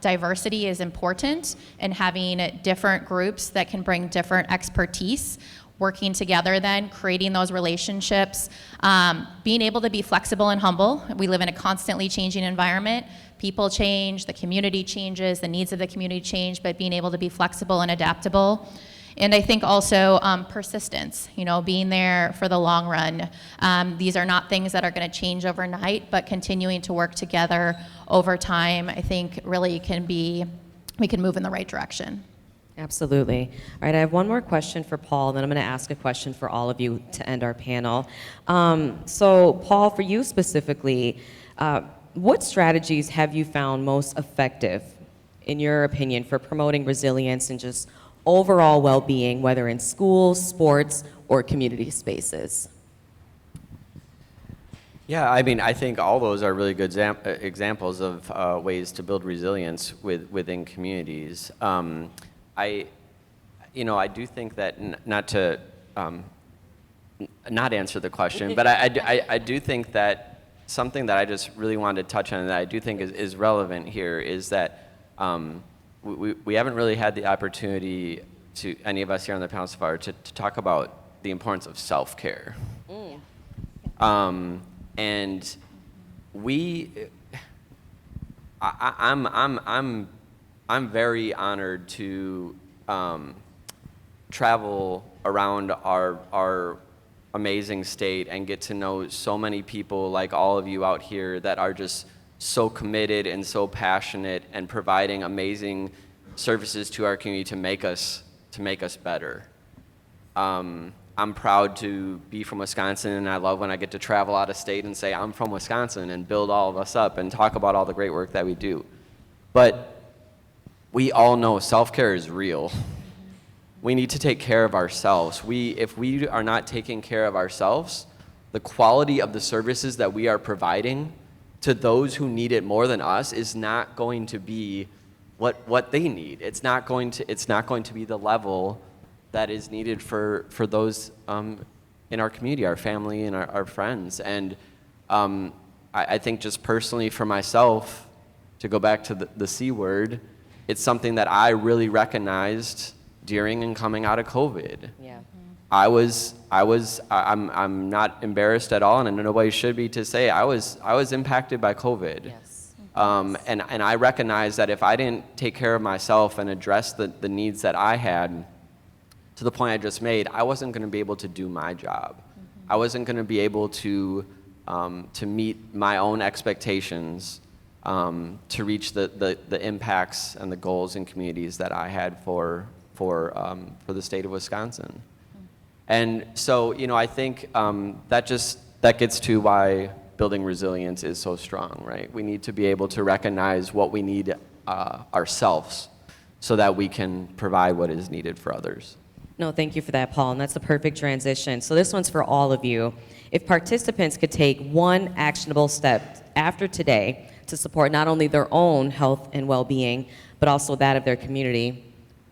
diversity is important and having different groups that can bring different expertise, working together then, creating those relationships, being able to be flexible and humble. We live in a constantly changing environment. People change, the community changes, the needs of the community change, but being able to be flexible and adaptable. And I think also persistence, being there for the long run. These are not things that are going to change overnight, but continuing to work together over time, I think really we can move in the right direction. Absolutely. All right, I have one more question for Paul, then I'm going to ask a question for all of you to end our panel. So, Paul, for you specifically, what strategies have you found most effective, in your opinion, for promoting resilience and just overall well-being, whether in schools, sports, or community spaces? Yeah, I mean, I think all those are really good examples of ways to build resilience within communities. I do think that, not to not answer the question, but I do think that something that I just really wanted to touch on that I do think is relevant here is that we haven't really had the opportunity to, any of us here on the panel so far, to talk about the importance of self-care. And I'm very honored to travel around our amazing state and get to know so many people like all of you out here that are just so committed and so passionate and providing amazing services to our community to make us better. I'm proud to be from Wisconsin, and I love when I get to travel out of state and say I'm from Wisconsin and build all of us up and talk about all the great work that we do. But we all know self-care is real. We need to take care of ourselves. If we are not taking care of ourselves, the quality of the services that we are providing to those who need it more than us is not going to be what they need. It's not going to be the level that is needed for those in our community, our family and our friends. And I think just personally for myself, to go back to the C word, it's something that I really recognized during and coming out of COVID. Yeah. I'm not embarrassed at all, and nobody should be, to say I was impacted by COVID. Yes. And I recognize that if I didn't take care of myself and address the needs that I had, to the point I just made, I wasn't going to be able to do my job. I wasn't going to be able to meet my own expectations, to reach the impacts and the goals and communities that I had for the state of Wisconsin. And so, I think that gets to why building resilience is so strong, right? We need to be able to recognize what we need ourselves so that we can provide what is needed for others. No, thank you for that, Paul, and that's a perfect transition. So this one's for all of you. If participants could take one actionable step after today to support not only their own health and well-being, but also that of their community,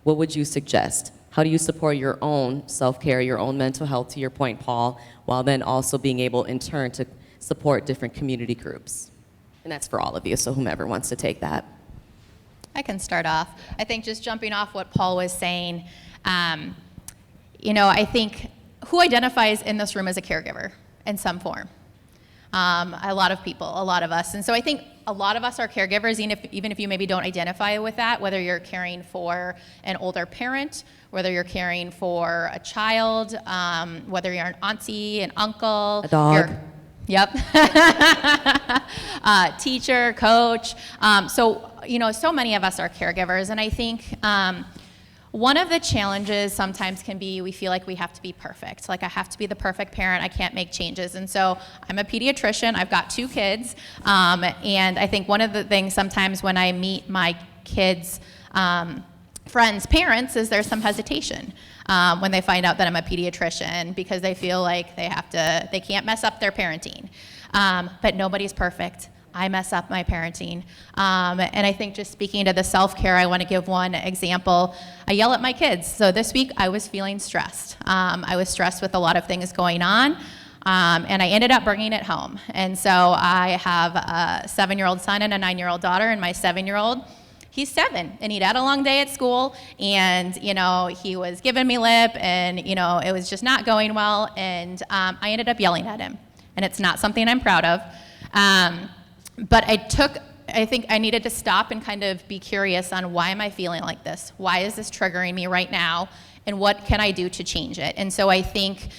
what would you suggest? How do you support your own self-care, your own mental health, to your point, Paul, while then also being able, in turn, to support different community groups? And that's for all of you, so whomever wants to take that. I can start off. I think just jumping off what Paul was saying, I think who identifies in this room as a caregiver in some form? A lot of people, a lot of us. And so I think a lot of us are caregivers, even if you maybe don't identify with that, whether you're caring for an older parent, whether you're caring for a child, whether you're an auntie, an uncle. A dog. Yep. Teacher, coach. So many of us are caregivers. And I think one of the challenges sometimes can be we feel like we have to be perfect. Like I have to be the perfect parent. I can't make changes. And so I'm a pediatrician. I've got 2 kids. And I think one of the things sometimes when I meet my kids' friends' parents is there's some hesitation when they find out that I'm a pediatrician because they feel like they can't mess up their parenting. But nobody's perfect. I mess up my parenting. And I think just speaking to the self-care, I want to give one example. I yell at my kids. So this week I was feeling stressed. I was stressed with a lot of things going on. And I ended up bringing it home. And so I have a 7-year-old son and a 9-year-old daughter, and my 7-year-old, he's 7, and he'd had a long day at school, and, he was giving me lip, and, it was just not going well, and I ended up yelling at him. And it's not something I'm proud of. But I think I needed to stop and kind of be curious on, why am I feeling like this? Why is this triggering me right now? And what can I do to change it? And so I think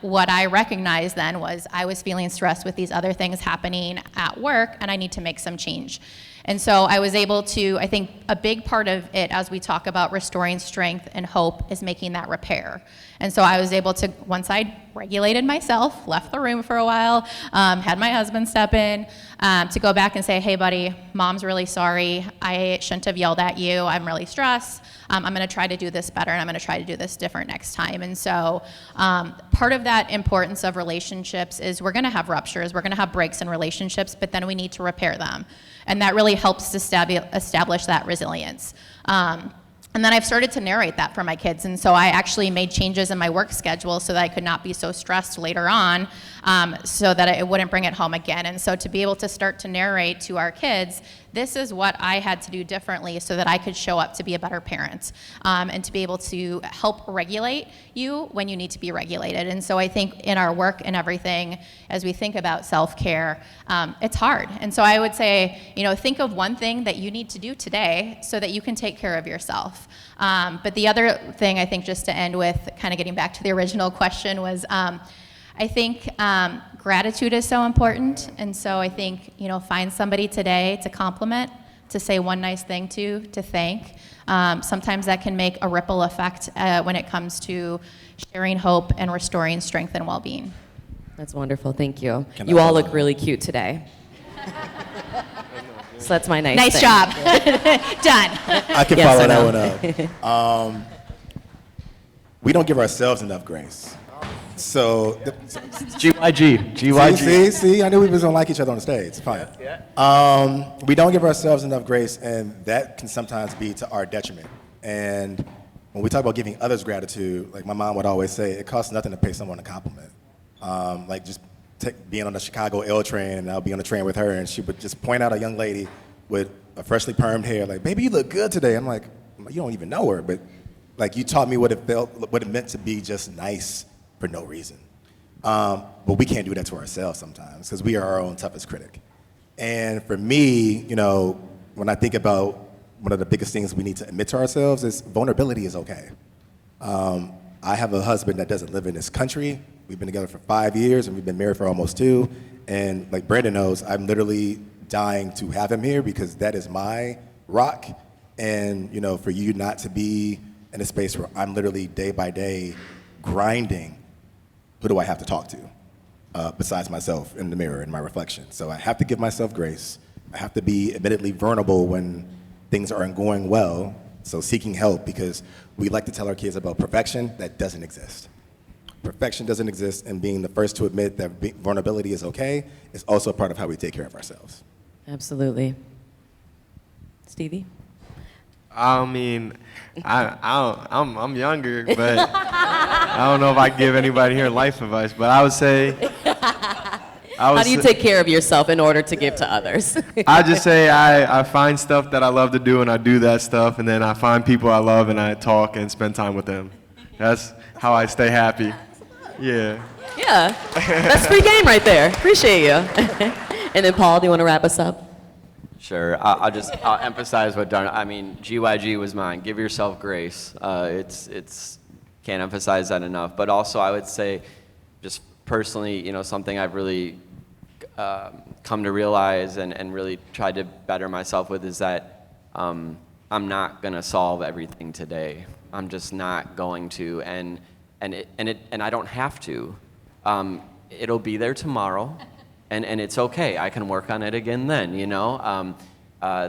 what I recognized then was I was feeling stressed with these other things happening at work, and I need to make some change. And so I was able to, I think a big part of it, as we talk about restoring strength and hope, is making that repair. And so I was able to, once I regulated myself, left the room for a while, had my husband step in, to go back and say, hey buddy, mom's really sorry. I shouldn't have yelled at you. I'm really stressed. I'm gonna try to do this better, and I'm gonna try to do this different next time. And so part of that importance of relationships is we're gonna have ruptures, we're gonna have breaks in relationships, but then we need to repair them. And that really helps to establish that resilience. And then I've started to narrate that for my kids. And so I actually made changes in my work schedule so that I could not be so stressed later on, so that it wouldn't bring it home again. And so to be able to start to narrate to our kids, this is what I had to do differently so that I could show up to be a better parent, and to be able to help regulate you when you need to be regulated. And so I think in our work and everything, as we think about self-care, it's hard. And so I would say, think of one thing that you need to do today so that you can take care of yourself. But the other thing, I think, just to end with, kind of getting back to the original question, was I think gratitude is so important. And so I think, find somebody today to compliment, to say one nice thing to thank. Sometimes that can make a ripple effect when it comes to sharing hope and restoring strength and well-being. That's wonderful. Thank you. You all look really cute today. So that's my nice thing. job. Done. I can Yes, follow I that know. one up. We don't give ourselves enough grace. So, GYG. see, I knew we was gonna like each other on the stage. It's fine. We don't give ourselves enough grace, and that can sometimes be to our detriment. And when we talk about giving others gratitude, like my mom would always say, it costs nothing to pay someone a compliment. Like just being on the Chicago L train, and I'll be on the train with her, and she would just point out a young lady with a freshly permed hair, like, baby, you look good today. I'm like, you don't even know her, but like you taught me what it meant to be just nice for no reason. But we can't do that to ourselves sometimes, because we are our own toughest critic. And for me, when I think about one of the biggest things we need to admit to ourselves is vulnerability is okay. I have a husband that doesn't live in this country. We've been together for 5 years, and we've been married for almost 2. And like Brandon knows, I'm literally dying to have him here because that is my rock. And for you not to be in a space where I'm literally day by day grinding, who do I have to talk to besides myself in the mirror in my reflection? So I have to give myself grace. I have to be admittedly vulnerable when things aren't going well. So seeking help, because we like to tell our kids about perfection. That doesn't exist. Perfection doesn't exist, and being the first to admit that vulnerability is okay is also a part of how we take care of ourselves. Absolutely. Stevie? I mean, I'm younger, but I don't know if I can give anybody here life advice, but I would say... How do you take care of yourself in order to give to others? I just say I find stuff that I love to do, and I do that stuff, and then I find people I love, and I talk and spend time with them. That's how I stay happy. Yeah. Yeah, that's free game right there. Appreciate you. And then Paul, do you want to wrap us up? Sure. I'll emphasize what Darnell. I mean, GYG was mine. Give yourself grace. It's can't emphasize that enough. But also, I would say, just personally, something I've really come to realize and really tried to better myself with is that I'm not gonna solve everything today. I'm just not going to, and I don't have to. It'll be there tomorrow, and it's okay. I can work on it again then.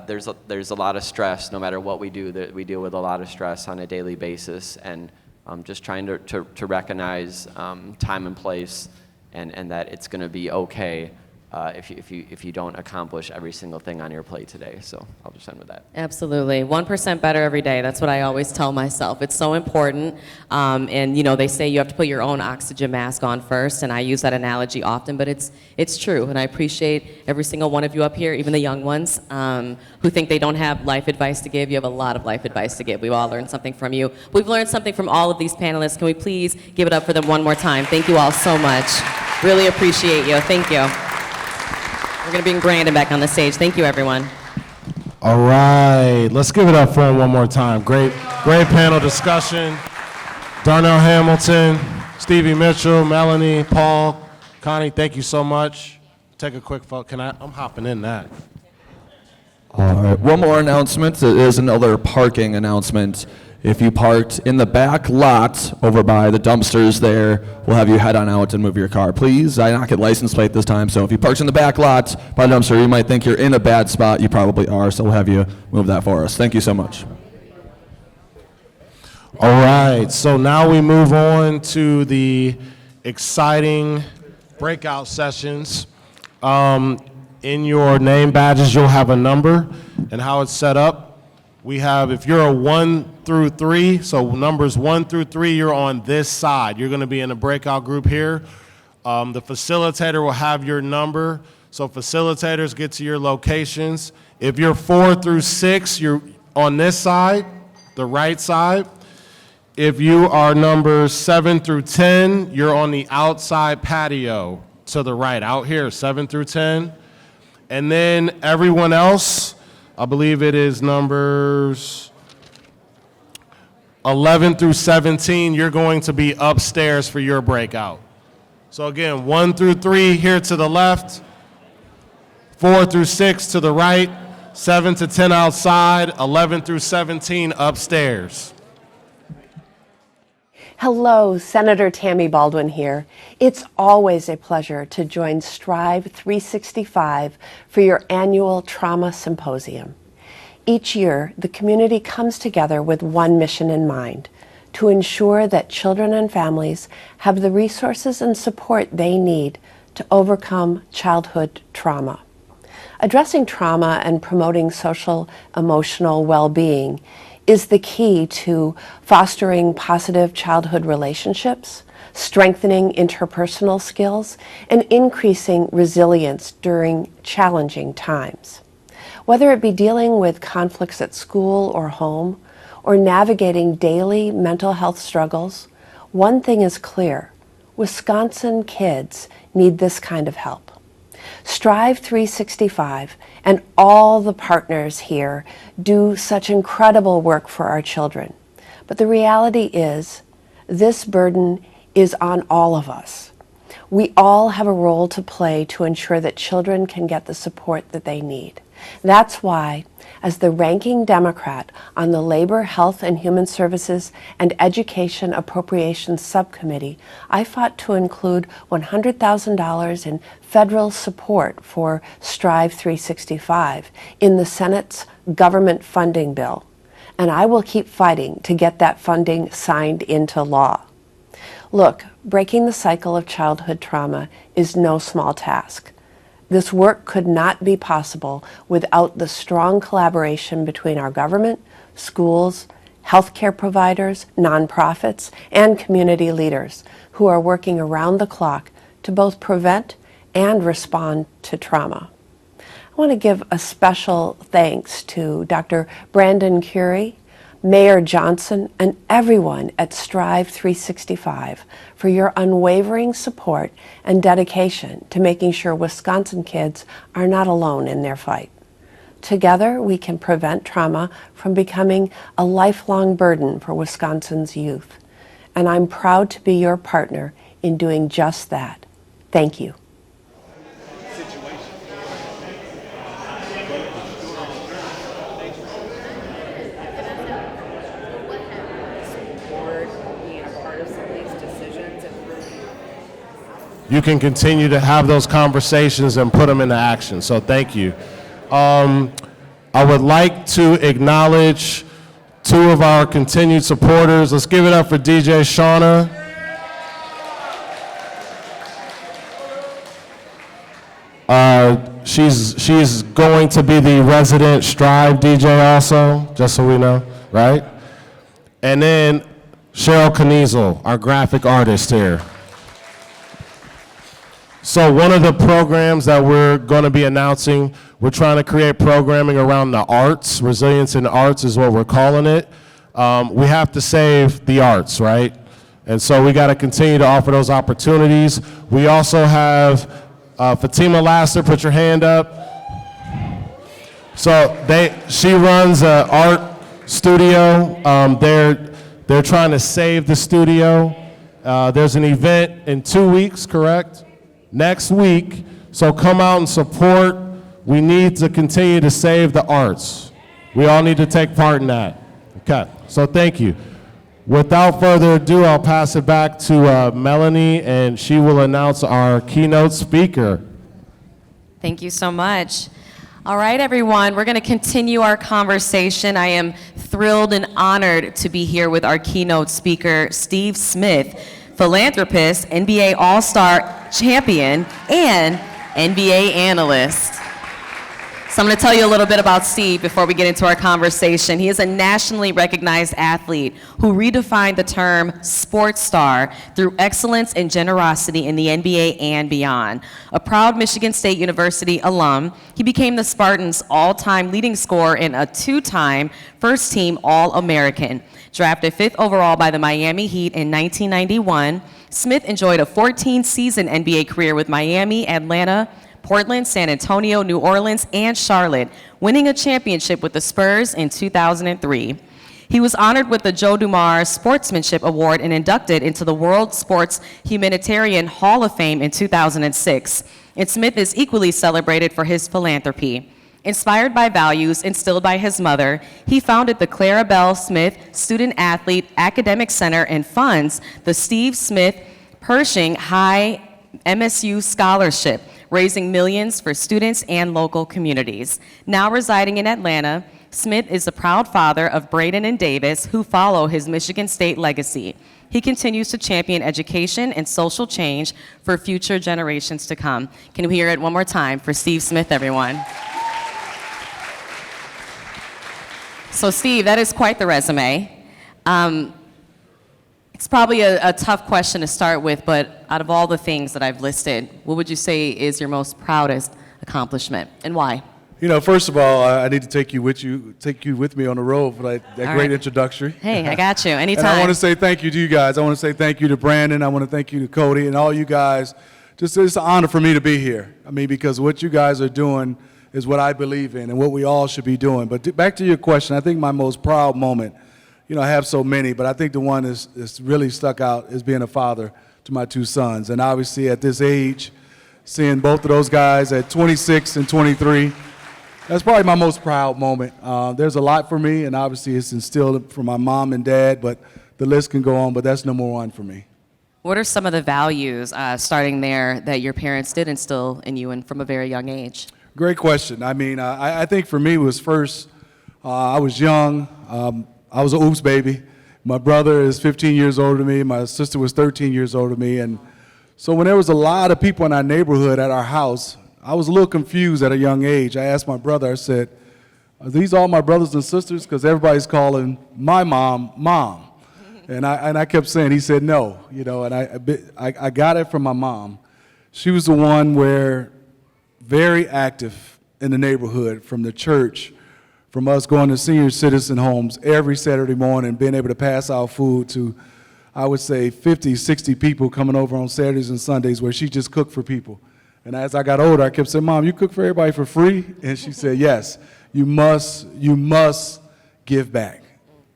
There's a lot of stress, no matter what we do. That we deal with a lot of stress on a daily basis, and just trying to recognize time and place, and that it's going to be okay. if you don't accomplish every single thing on your plate today. So I'll just end with that. Absolutely. 1% better every day. That's what I always tell myself. It's so important. And, you know, they say you have to put your own oxygen mask on first, and I use that analogy often, but it's true. And I appreciate every single one of you up here, even the young ones, who think they don't have life advice to give. You have a lot of life advice to give. We've all learned something from you. We've learned something from all of these panelists. Can we please give it up for them one more time? Thank you all so much. Really appreciate you. Thank you. We're going to bring Brandon back on the stage. Thank you, everyone. All right, let's give it up for him one more time. Great panel discussion. Darnell Hamilton, Stevie Mitchell, Melanie, Paul, Connie, thank you so much. Take a quick photo. I'm hopping in that. All right, one more announcement. It is another parking announcement. If you parked in the back lot over by the dumpsters there, we'll have you head on out and move your car. Please, I not get license plate this time, so if you parked in the back lot by the dumpster, you might think you're in a bad spot. You probably are, so we'll have you move that for us. Thank you so much. All right, so now we move on to the exciting breakout sessions. In your name badges, you'll have a number, and how it's set up. We have, if you're a 1 through 3, so numbers 1 through 3, you're on this side. You're going to be in a breakout group here. The facilitator will have your number, so facilitators get to your locations. If you're 4 through 6, you're on this side, the right side. If you are numbers 7 through 10, you're on the outside patio to the right, out here, 7 through 10. And then everyone else, I believe it is numbers 11 through 17, you're going to be upstairs for your breakout. So again, 1 through 3 here to the left, 4 through 6 to the right, 7 to 10 outside, 11 through 17 upstairs. Hello, Senator Tammy Baldwin here. It's always a pleasure to join STRYV365 for your annual Trauma Symposium. Each year, the community comes together with one mission in mind: to ensure that children and families have the resources and support they need to overcome childhood trauma. Addressing trauma and promoting social emotional well-being is the key to fostering positive childhood relationships, strengthening interpersonal skills, and increasing resilience during challenging times. Whether it be dealing with conflicts at school or home, or navigating daily mental health struggles, one thing is clear: Wisconsin kids need this kind of help. STRYV365 and all the partners here do such incredible work for our children. But the reality is, this burden is on all of us. We all have a role to play to ensure that children can get the support that they need. That's why, as the ranking Democrat on the Labor, Health and Human Services and Education Appropriations Subcommittee, I fought to include $100,000 in federal support for STRYV365 in the Senate's government funding bill. And I will keep fighting to get that funding signed into law. Look, breaking the cycle of childhood trauma is no small task. This work could not be possible without the strong collaboration between our government, schools, healthcare providers, nonprofits, and community leaders who are working around the clock to both prevent and respond to trauma. I want to give a special thanks to Dr. Brandon Currie, Mayor Johnson, and everyone at STRYV365 for your unwavering support and dedication to making sure Wisconsin kids are not alone in their fight. Together, we can prevent trauma from becoming a lifelong burden for Wisconsin's youth. And I'm proud to be your partner in doing just that. Thank you. You can continue to have those conversations and put them into action. So thank you. I would like to acknowledge two of our continued supporters. Let's give it up for DJ Shauna She's going to be the resident STRYV DJ also, just so we know, right? And then Cheryl Kniezel, our graphic artist here. So one of the programs that we're going to be announcing, we're trying to create programming around the arts. Resilience in the arts is what we're calling it. We have to save the arts, right? And so we got to continue to offer those opportunities. We also have Fatima Lasser, put your hand up. So she runs an art studio. They're trying to save the studio. There's an event in 2 weeks, correct? Next week. So come out and support. We need to continue to save the arts. We all need to take part in that. Okay, so thank you. Without further ado, I'll pass it back to Melanie, and she will announce our keynote speaker. Thank you so much. All right, everyone, we're going to continue our conversation. I am thrilled and honored to be here with our keynote speaker, Steve Smith, philanthropist, NBA All-Star champion, and NBA analyst. So I'm going to tell you a little bit about Steve before we get into our conversation. He is a nationally recognized athlete who redefined the term sports star through excellence and generosity in the NBA and beyond. A proud Michigan State University alum, he became the Spartans' all-time leading scorer and a two-time first-team All-American. Drafted 5th overall by the Miami Heat in 1991, Smith enjoyed a 14-season NBA career with Miami, Atlanta, Portland, San Antonio, New Orleans, and Charlotte, winning a championship with the Spurs in 2003. He was honored with the Joe Dumars Sportsmanship Award and inducted into the World Sports Humanitarian Hall of Fame in 2006. And Smith is equally celebrated for his philanthropy. Inspired by values instilled by his mother, he founded the Clara Bell Smith Student Athlete Academic Center and funds the Steve Smith Pershing High MSU Scholarship, raising millions for students and local communities. Now residing in Atlanta, Smith is the proud father of Braden and Davis, who follow his Michigan State legacy. He continues to champion education and social change for future generations to come. Can we hear it one more time for Steve Smith, everyone? So Steve, that is quite the resume. It's probably a tough question to start with, but out of all the things that I've listed, what would you say is your most proudest accomplishment, and why? You know, first of all, I need to take you with me on the road for that great right. introduction. Hey, I got you. Anytime. And I want to say thank you to you guys. I want to say thank you to Brandon. I want to thank you to Cody and all you guys. It's an honor for me to be here. I mean, because what you guys are doing is what I believe in and what we all should be doing. But back to your question, I think my most proud moment, you know, I have so many, but I think the one that's really stuck out is being a father to my two sons. And obviously at this age, seeing both of those guys at 26 and 23, that's probably my most proud moment. There's a lot for me, and obviously it's instilled from my mom and dad, but the list can go on, but that's number one for me. What are some of the values, starting there, that your parents did instill in you and from a very young age? Great question. I mean, I think for me it was first, I was young. I was an oops baby. My brother is 15 years older than me. My sister was 13 years older than me. And so when there was a lot of people in our neighborhood at our house, I was a little confused at a young age. I asked my brother, I said, are these all my brothers and sisters? Because everybody's calling my mom, Mom. And I kept saying, he said no, you know, and I got it from my mom. She was the one where very active in the neighborhood, from the church, from us going to senior citizen homes every Saturday morning, being able to pass out food to, I would say, 50, 60 people coming over on Saturdays and Sundays, where she just cooked for people. And as I got older, I kept saying, Mom, you cook for everybody for free? And she said, yes, you must give back.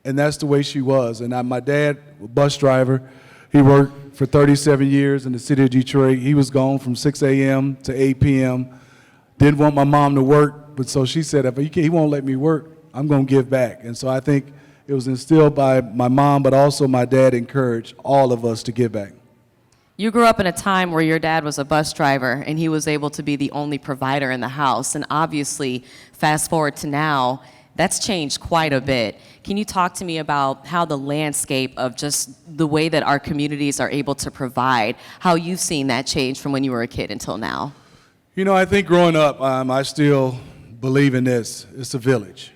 And that's the way she was. And my dad, a bus driver, he worked for 37 years in the city of Detroit. He was gone from 6 a.m. to 8 p.m. Didn't want my mom to work, but so she said, if he won't let me work, I'm going to give back. And so I think it was instilled by my mom, but also my dad encouraged all of us to give back. You grew up in a time where your dad was a bus driver and he was able to be the only provider in the house. And obviously, fast forward to now, that's changed quite a bit. Can you talk to me about how the landscape of just the way that our communities are able to provide, how you've seen that change from when you were a kid until now? You know, I think growing up, I still believe in this. It's a village.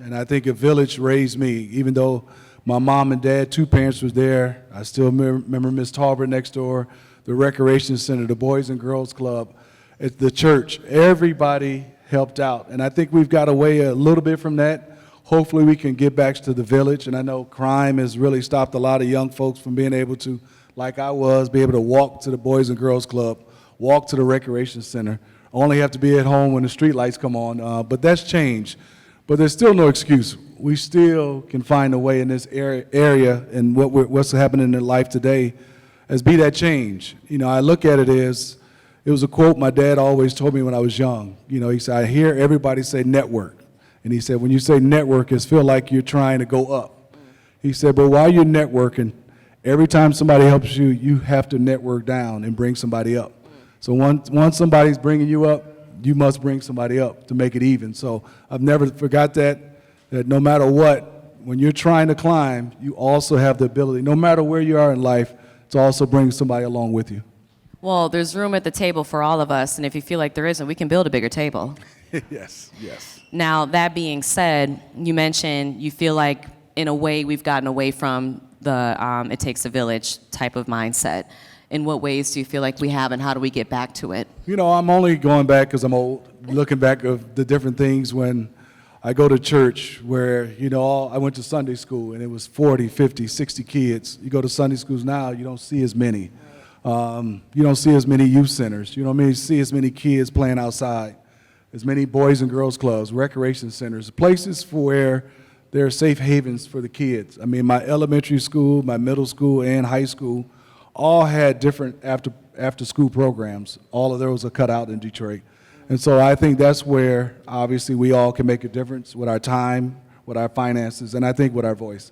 And I think a village raised me. Even though my mom and dad, two parents was there, I still remember Miss Talbert next door, the recreation center, the Boys and Girls Club, at the church. Everybody helped out. And I think we've got away a little bit from that. Hopefully we can get back to the village. And I know crime has really stopped a lot of young folks from being able to, like I was, be able to walk to the Boys and Girls Club, walk to the recreation center. Only have to be at home when the street lights come on. But that's changed. But there's still no excuse. We still can find a way in this area and what's happening in life today as be that change. You know, I look at it as, it was a quote my dad always told me when I was young. You know, he said, I hear everybody say network. And he said, when you say network, it feels like you're trying to go up. He said, but while you're networking, every time somebody helps you, you have to network down and bring somebody up. So once somebody's bringing you up, you must bring somebody up to make it even. So I've never forgot that no matter what, when you're trying to climb, you also have the ability, no matter where you are in life, to also bring somebody along with you. Well, there's room at the table for all of us, and if you feel like there isn't, we can build a bigger table. Yes, yes. Now, that being said, you mentioned you feel like, in a way, we've gotten away from the it takes a village type of mindset. In what ways do you feel like we have, and how do we get back to it? You know, I'm only going back because I'm old, looking back of the different things when I go to church where, you know, I went to Sunday school and it was 40, 50, 60 kids. You go to Sunday schools now, you don't see as many. You don't see as many youth centers. You know what I mean? You see as many kids playing outside, as many boys and girls clubs, recreation centers, places for where there are safe havens for the kids. I mean, my elementary school, my middle school, and high school all had different after school programs. All of those are cut out in Detroit. And so I think that's where obviously we all can make a difference with our time, with our finances, and I think with our voice.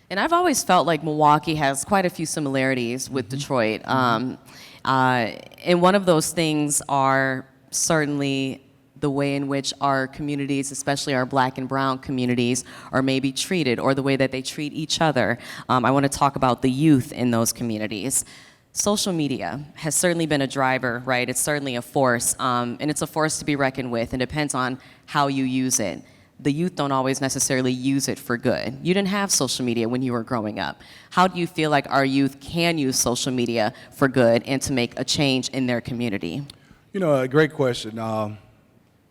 And I've always felt like Milwaukee has quite a few similarities with Detroit. And one of those things are certainly the way in which our communities, especially our black and brown communities, are maybe treated, or the way that they treat each other. I want to talk about the youth in those communities. Social media has certainly been a driver, right? It's certainly a force, and it's a force to be reckoned with. It depends on how you use it. The youth don't always necessarily use it for good. You didn't have social media when you were growing up. How do you feel like our youth can use social media for good and to make a change in their community? You know, a great question.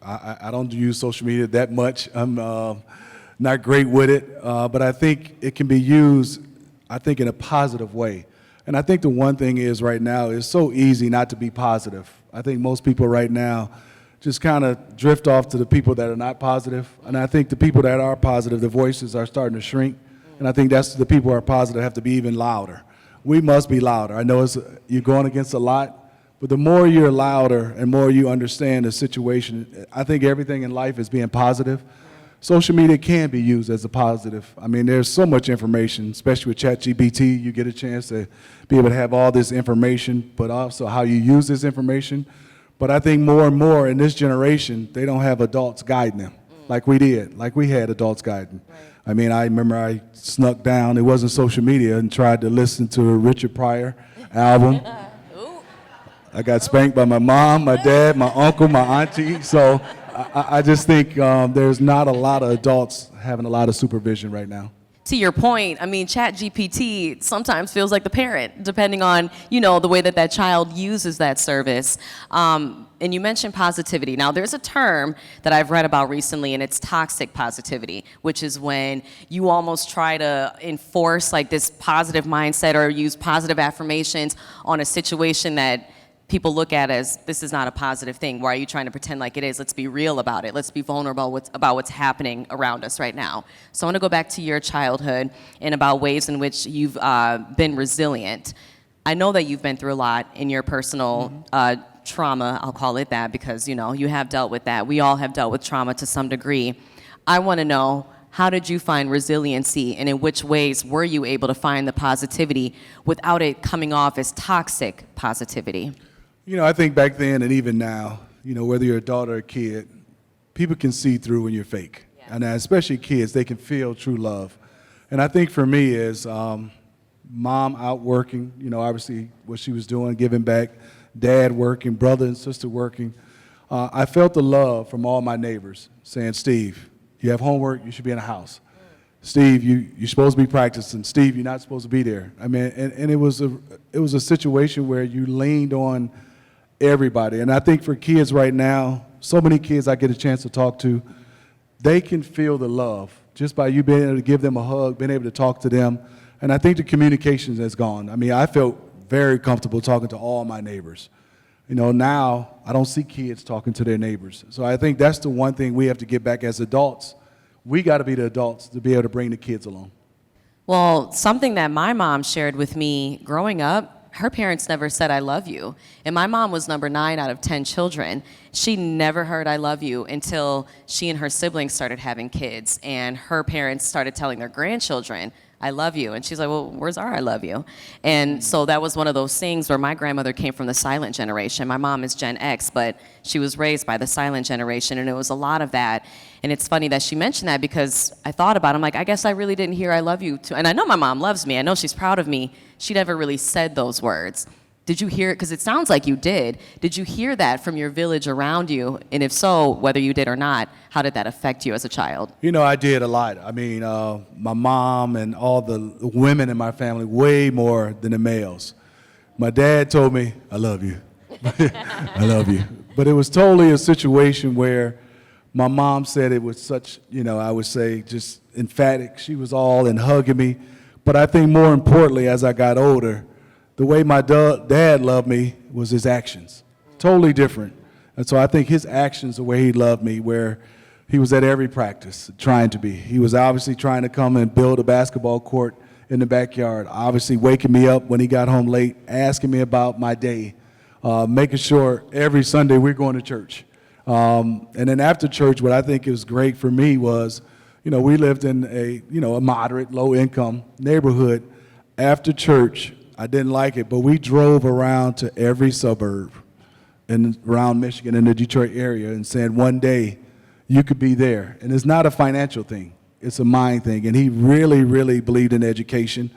I don't use social media that much. I'm not great with it, but I think it can be used, I think, in a positive way. And I think the one thing is right now, it's so easy not to be positive. I think most people right now just kind of drift off to the people that are not positive. And I think the people that are positive, the voices are starting to shrink. And I think that's the people who are positive have to be even louder. We must be louder. I know you're going against a lot, but the more you're louder and more you understand the situation, I think everything in life is being positive. Social media can be used as a positive. I mean, there's so much information, especially with ChatGPT. You get a chance to be able to have all this information, but also how you use this information. But I think more and more in this generation, they don't have adults guiding them like we did, like we had adults guiding. Right. I mean, I remember I snuck down, it wasn't social media, and tried to listen to a Richard Pryor album. I got spanked by my mom, my dad, my uncle, my auntie. So I just think there's not a lot of adults having a lot of supervision right now. To your point, I mean, ChatGPT sometimes feels like the parent, depending on, you know, the way that that child uses that service. And you mentioned positivity. Now, there's a term that I've read about recently, and it's toxic positivity, which is when you almost try to enforce like this positive mindset or use positive affirmations on a situation that people look at as, this is not a positive thing. Why are you trying to pretend like it is? Let's be real about it. Let's be vulnerable about what's happening around us right now. So I want to go back to your childhood and about ways in which you've been resilient. I know that you've been through a lot in your personal trauma, I'll call it that, because, you know, you have dealt with that. We all have dealt with trauma to some degree. I want to know, how did you find resiliency, and in which ways were you able to find the positivity without it coming off as toxic positivity? You know, I think back then and even now, you know, whether you're a daughter or a kid, people can see through when you're fake. Yeah. And especially kids, they can feel true love. And I think for me is mom out working, you know, obviously what she was doing, giving back, dad working, brother and sister working. I felt the love from all my neighbors saying, Steve, you have homework, you should be in the house. Steve, you're supposed to be practicing. Steve, you're not supposed to be there. I mean, and it was a situation where you leaned on everybody. And I think for kids right now, so many kids I get a chance to talk to, they can feel the love just by you being able to give them a hug, being able to talk to them. And I think the communication has gone. I mean, I felt very comfortable talking to all my neighbors. You know, now I don't see kids talking to their neighbors. So I think that's the one thing we have to get back as adults. We got to be the adults to be able to bring the kids along. Well, something that my mom shared with me growing up, her parents never said, I love you. And my mom was number 9 out of 10 children. She never heard I love you until she and her siblings started having kids. And her parents started telling their grandchildren, I love you. And she's like, well, where's our I love you? And so that was one of those things where my grandmother came from the silent generation. My mom is Gen X, but she was raised by the silent generation, and it was a lot of that. And it's funny that she mentioned that because I thought about it. I'm like, I guess I really didn't hear I love you. And I know my mom loves me. I know she's proud of me. She never really said those words. Did you hear it? Because it sounds like you did. Did you hear that from your village around you? And if so, whether you did or not, how did that affect you as a child? You know, I did a lot. I mean, my mom and all the women in my family, way more than the males. My dad told me, I love you. I love you. But it was totally a situation where my mom said it with such, you know, I would say just emphatic. She was all in hugging me. But I think more importantly, as I got older, the way my dad loved me was his actions. Totally different. And so I think his actions, the way he loved me, where he was at every practice trying to be. He was obviously trying to come and build a basketball court in the backyard, obviously waking me up when he got home late, asking me about my day, making sure every Sunday we're going to church. And then after church, what I think is great for me was, you know, we lived in a moderate, low-income neighborhood. After church, I didn't like it, but we drove around to every suburb around Michigan in the Detroit area and said, one day you could be there. And it's not a financial thing. It's a mind thing. And he really, really believed in education.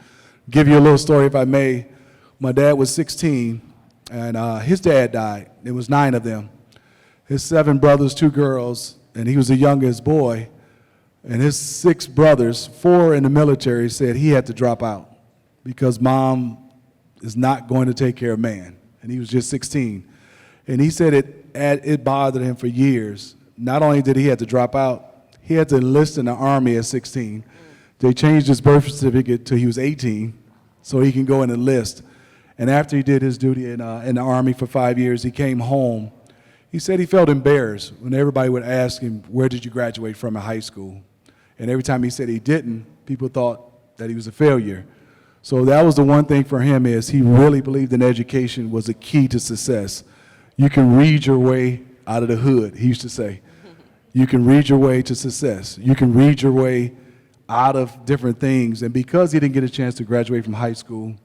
Give you a little story, if I may. My dad was 16, and his dad died. There was 9 of them. His 7 brothers, 2 girls, and he was the youngest boy. And his 6 brothers, 4 in the military, said he had to drop out because mom is not going to take care of man. And he was just 16. And he said it bothered him for years. Not only did he have to drop out, he had to enlist in the Army at 16. They changed his birth certificate till he was 18 so he can go and enlist. And after he did his duty in the Army for 5 years, he came home. He said he felt embarrassed when everybody would ask him, where did you graduate from in high school? And every time he said he didn't, people thought that he was a failure. So that was the one thing for him, is he really believed in education was a key to success. You can read your way out of the hood, he used to say. You can read your way to success. You can read your way out of different things. And because he didn't get a chance to graduate from high school,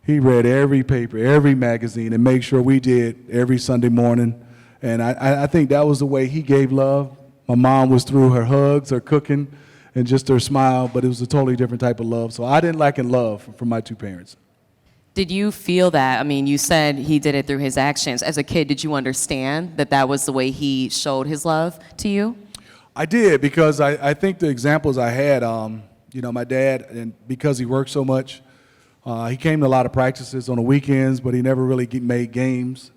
he read every paper, every magazine, and made sure we did every Sunday morning. And I think that was the way he gave love. My mom was through her hugs, her cooking, and just her smile, but it was a totally different type of love. So I didn't lack in love from my 2 parents. Did you feel that? I mean, you said he did it through his actions. As a kid, did you understand that that was the way he showed his love to you? I did, because I think the examples I had, my dad, and because he worked so much, he came to a lot of practices on the weekends, but he never really made games.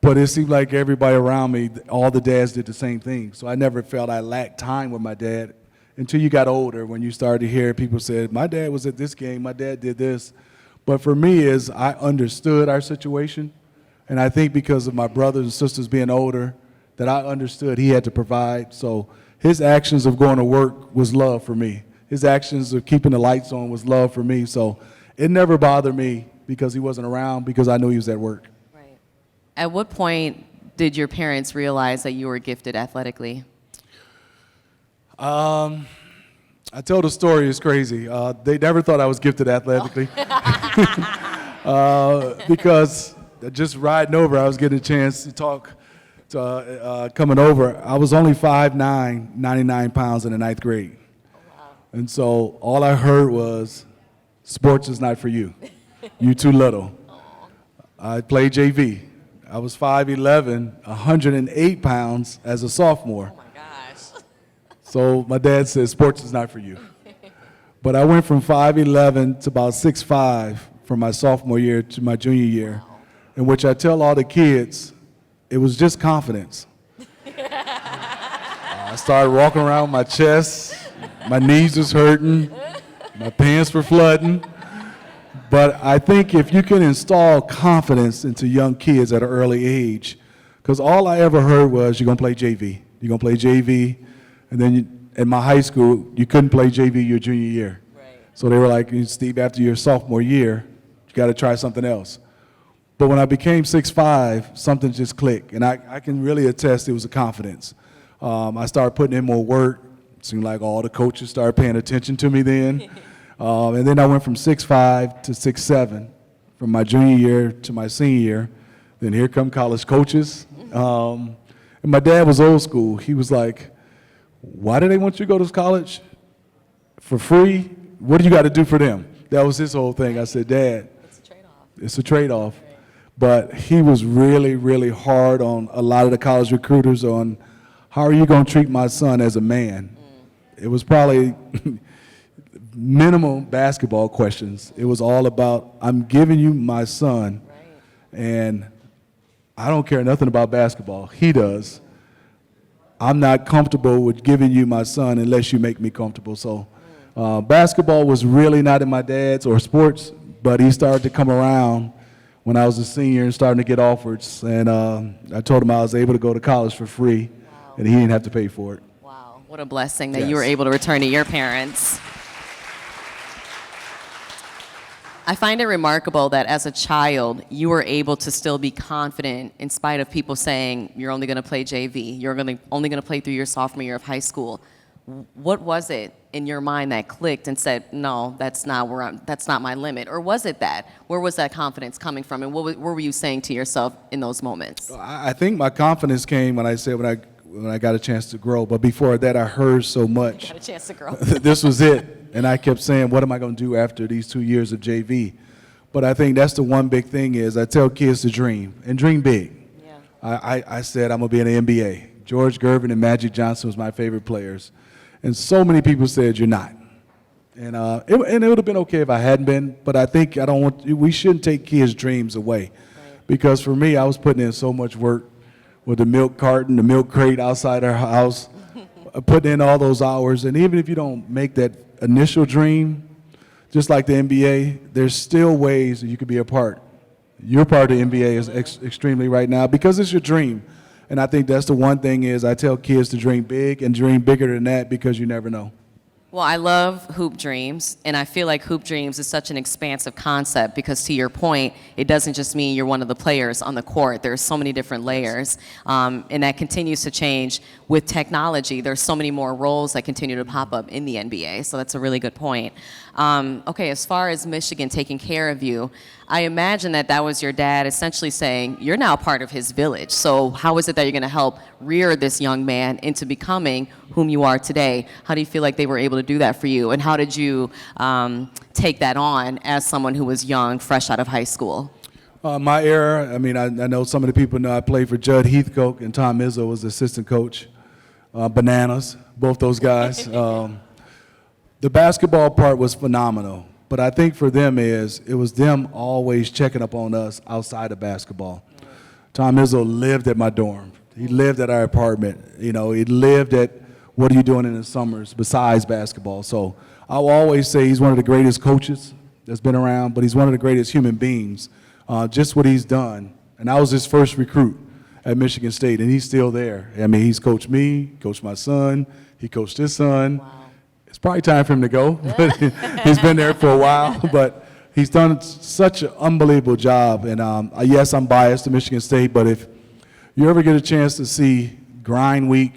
But it seemed like everybody around me, all the dads did the same thing. So I never felt I lacked time with my dad until you got older, when you started to hear people say, my dad was at this game, my dad did this. But for me, I understood our situation. And I think because of my brothers and sisters being older, that I understood he had to provide. So his actions of going to work was love for me. His actions of keeping the lights on was love for me. So it never bothered me because he wasn't around, because I knew he was at work. Right. At what point did your parents realize that you were gifted athletically? I tell the story, it's crazy. They never thought I was gifted athletically. Because just riding over, I was getting a chance to talk to coming over. I was only 5'9", 99 pounds in the 9th grade. Oh, wow. And so all I heard was, sports is not for you. You too little. I played JV. I was 5'11", 108 pounds as a sophomore. Oh my gosh. So my dad said, sports is not for you. But I went from 5'11" to about 6'5" from my sophomore year to my junior year, in which I tell all the kids, it was just confidence. I started walking around my chest, my knees was hurting, my pants were flooding. But I think if you can install confidence into young kids at an early age, because all I ever heard was, you're going to play JV. You're going to play JV, and then in my high school, you couldn't play JV your junior year. Right. So they were like, Steve, after your sophomore year, you got to try something else. But when I became 6'5", something just clicked, and I can really attest it was a confidence. I started putting in more work. It seemed like all the coaches started paying attention to me then. And then I went from 6'5" to 6'7", from my junior year to my senior year. Then here come college coaches. And my dad was old school. He was like, why do they want you to go to college? For free? What do you got to do for them? That was his whole thing. I said, Dad, It's a trade-off. it's a trade-off. But he was really, really hard on a lot of the college recruiters on how are you going to treat my son as a man? It was probably minimal basketball questions. It was all about, I'm giving you my son, and I don't care nothing about basketball. He does. I'm not comfortable with giving you my son unless you make me comfortable. So basketball was really not in my dad's or sports, but he started to come around when I was a senior and starting to get offers. And I told him I was able to go to college for free, and he didn't have to pay for it. Wow, what a blessing that you Yes. were able to return to your parents. I find it remarkable that as a child, you were able to still be confident in spite of people saying you're only going to play JV, you're only going to play through your sophomore year of high school. What was it in your mind that clicked and said, no, that's not my limit? Or was it that? Where was that confidence coming from? And what were you saying to yourself in those moments? I think my confidence came when I got a chance to grow. But before that, I heard so much. Got a chance to grow. This was it. And I kept saying, what am I going to do after these 2 years of JV? But I think that's the one big thing is I tell kids to dream, and dream big. Yeah. I said I'm going to be in the NBA. George Gervin and Magic Johnson was my favorite players. And so many people said, you're not. And it would have been okay if I hadn't been, but I think we shouldn't take kids' dreams away. Right. Because for me, I was putting in so much work with the milk carton, the milk crate outside our house, putting in all those hours. And even if you don't make that initial dream, just like the NBA, there's still ways that you could be a part. Your part of the NBA is extremely right now because it's your dream. And I think that's the one thing is I tell kids to dream big and dream bigger than that because you never know. Well, I love Hoop Dreams, and I feel like Hoop Dreams is such an expansive concept because, to your point, it doesn't just mean you're one of the players on the court. There's so many different layers, and that continues to change with technology. There's so many more roles that continue to pop up in the NBA, so that's a really good point. Okay, as far as Michigan taking care of you, I imagine that was your dad essentially saying, you're now part of his village, so how is it that you're going to help rear this young man into becoming whom you are today? How do you feel like they were able to do that for you, and how did you take that on as someone who was young, fresh out of high school? My era, I mean, I know some of the people know I played for Judd Heathcote and Tom Izzo was the assistant coach. Bananas, both those guys. The basketball part was phenomenal, but I think for them it was them always checking up on us outside of basketball. Tom Izzo lived at my dorm. He lived at our apartment. You know, he lived at what are you doing in the summers besides basketball. So I will always say he's one of the greatest coaches that's been around, but he's one of the greatest human beings. Just what he's done. And I was his first recruit at Michigan State, and he's still there. I mean, he's coached me, coached my son, he coached his son. Wow. It's probably time for him to go, but he's been there for a while. But he's done such an unbelievable job. And yes, I'm biased to Michigan State, but if you ever get a chance to see grind week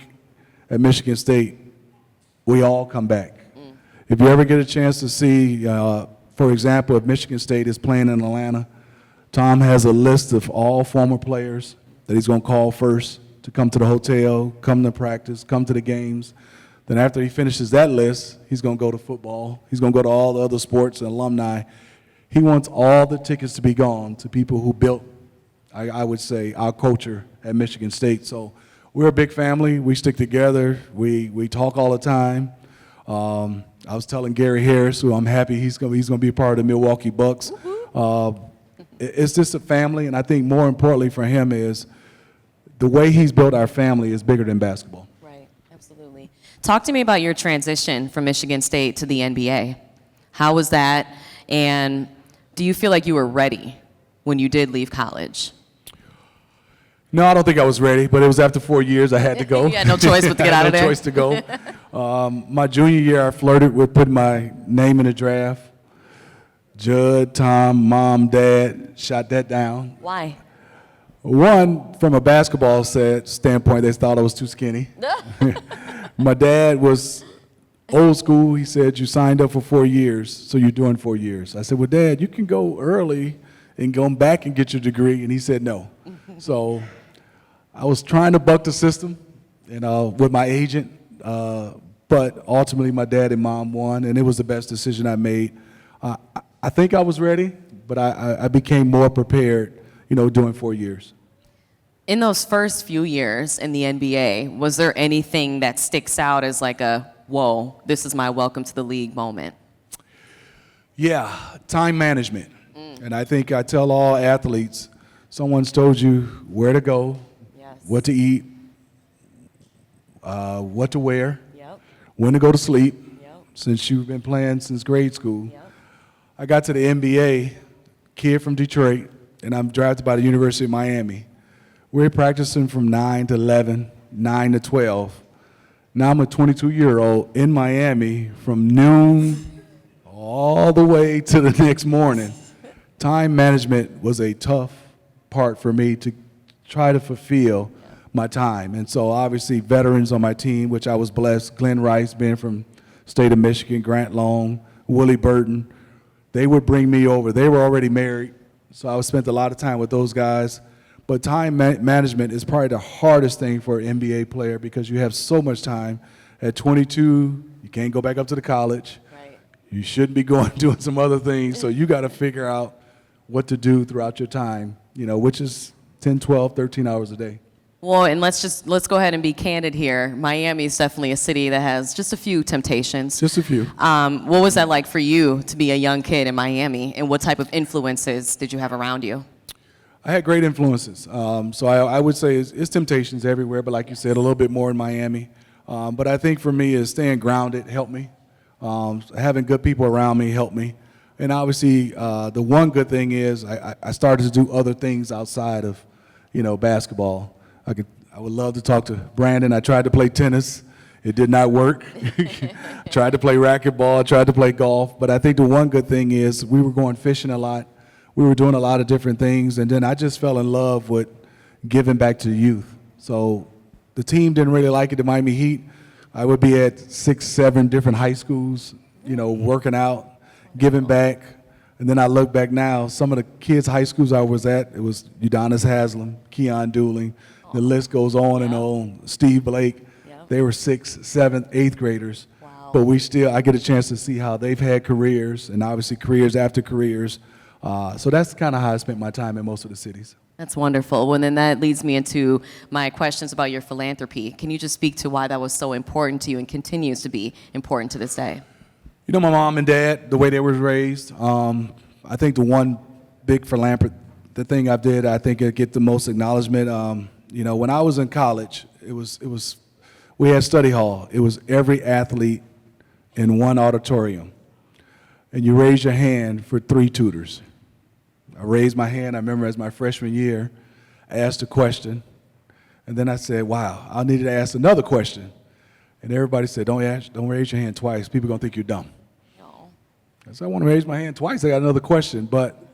at Michigan State, we all come back. If you ever get a chance to see, for example, if Michigan State is playing in Atlanta, Tom has a list of all former players that he's going to call first to come to the hotel, come to practice, come to the games. Then after he finishes that list, he's going to go to football. He's going to go to all the other sports and alumni. He wants all the tickets to be gone to people who built I would say, our culture at Michigan State. So we're a big family. We stick together. We talk all the time. I was telling Gary Harris, who I'm happy he's going to be a part of the Milwaukee Bucks. It's just a family, and I think more importantly for him is the way he's built our family is bigger than basketball. Right, absolutely. Talk to me about your transition from Michigan State to the NBA. How was that? And do you feel like you were ready when you did leave college? No, I don't think I was ready, but it was after 4 years I had to go. You had no choice but to get out of there. No choice to go. My junior year, I flirted with putting my name in the draft. Judd, Tom, Mom, Dad shot that down. Why? One, from a basketball standpoint, they thought I was too skinny. My dad was old school. He said, you signed up for 4 years, so you're doing 4 years. I said, well, Dad, you can go early and go back and get your degree. And he said, no. So I was trying to buck the system with my agent, but ultimately my dad and mom won, and it was the best decision I made. I think I was ready, but I became more prepared, doing 4 years. In those first few years in the NBA, was there anything that sticks out as like a, whoa, this is my welcome to the league moment? Yeah, time management. And I think I tell all athletes, someone's told you where to go, yes, what to eat, what to wear, yep, when to go to sleep, yep, since you've been playing since grade school. Yep. I got to the NBA, kid from Detroit, and I'm drafted by the University of Miami. We're practicing from 9 to 11, 9 to 12. Now I'm a 22-year-old in Miami from noon all the way to the next morning. Time management was a tough part for me to try to fulfill my time. And so obviously veterans on my team, which I was blessed, Glenn Rice being from state of Michigan, Grant Long, Willie Burton, they would bring me over. They were already married, so I spent a lot of time with those guys. But time management is probably the hardest thing for an NBA player because you have so much time. At 22, you can't go back up to the college. Right. You shouldn't be doing some other things, so you got to figure out what to do throughout your time, which is 10, 12, 13 hours a day. Well, and let's go ahead and be candid here. Miami is definitely a city that has just a few temptations. Just a few. What was that like for you to be a young kid in Miami, and what type of influences did you have around you? I had great influences. So I would say it's temptations everywhere, but like you said, a little bit more in Miami. But I think for me is staying grounded helped me. Having good people around me helped me. And obviously, the one good thing is I started to do other things outside of, basketball. I would love to talk to Brandon. I tried to play tennis. It did not work. I tried to play racquetball. I tried to play golf. But I think the one good thing is we were going fishing a lot. We were doing a lot of different things. And then I just fell in love with giving back to the youth. So the team didn't really like it, the Miami Heat. I would be at 6, 7 different high schools, working out, giving back. And then I look back now, some of the kids' high schools I was at, it was Udonis Haslam, Keon Dooling, the list goes on and on, Steve Blake. They were 6th, 7th, 8th graders. Wow. But I get a chance to see how they've had careers, and obviously careers after careers. So that's kind of how I spent my time in most of the cities. That's wonderful. Well, then that leads me into my questions about your philanthropy. Can you just speak to why that was so important to you and continues to be important to this day? My mom and dad, the way they were raised, I think the one big philanthropy, the thing I did, I think it get the most acknowledgement. When I was in college, we had study hall. It was every athlete in one auditorium. And you raise your hand for 3 tutors. I raised my hand, I remember as my freshman year, I asked a question, and then I said, wow, I needed to ask another question. And everybody said, don't raise your hand twice, people are gonna think you're dumb. No. I said, I wanna raise my hand twice, I got another question, but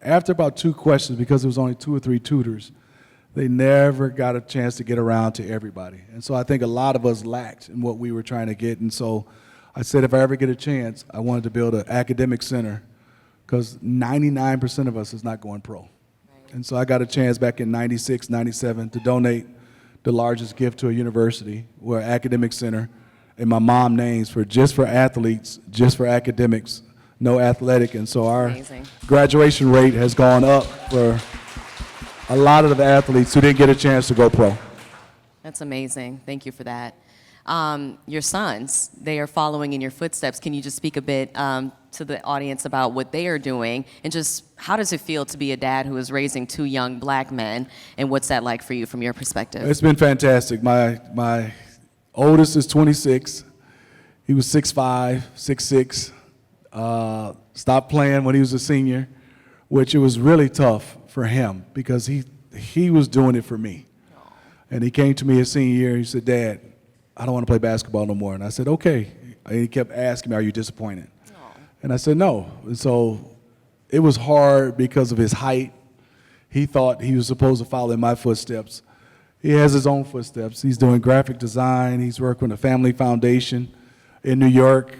after about 2 questions, because there was only 2 or 3 tutors, they never got a chance to get around to everybody. And so I think a lot of us lacked in what we were trying to get, and so I said if I ever get a chance, I wanted to build an academic center because 99% of us is not going pro. Right. And so I got a chance back in 96, 97 to donate the largest gift to a university, or an academic center, and my mom names just for athletes, just for academics, no athletic. And so our graduation rate has gone up a lot of the athletes who didn't get a chance to go pro. That's amazing. Thank you for that. Your sons, they are following in your footsteps. Can you just speak a bit to the audience about what they are doing, and just how does it feel to be a dad who is raising two young black men, and what's that like for you from your perspective? It's been fantastic. My oldest is 26. He was 6'5", 6'6". Stopped playing when he was a senior, which it was really tough for him because he was doing it for me. And he came to me his senior year, he said, "Dad, I don't want to play basketball no more." And I said, "Okay." And he kept asking me, "Are you disappointed?" And I said, "No." And so it was hard because of his height. He thought he was supposed to follow in my footsteps. He has his own footsteps. He's doing graphic design. He's working with a family foundation in New York.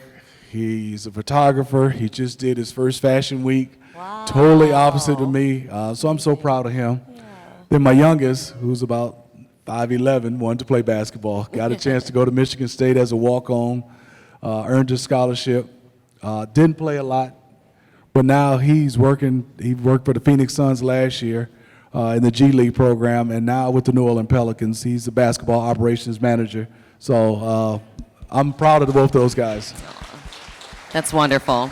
He's a photographer. He just did his first fashion week. Wow. Totally opposite of me. So I'm so proud of him. Yeah. Then my youngest, who's about 5'11", wanted to play basketball. Got a chance to go to Michigan State as a walk-on, earned a scholarship. Didn't play a lot, but now he's working. He worked for the Phoenix Suns last year in the G League program, and now with the New Orleans Pelicans, he's the basketball operations manager. So I'm proud of both those guys. That's wonderful.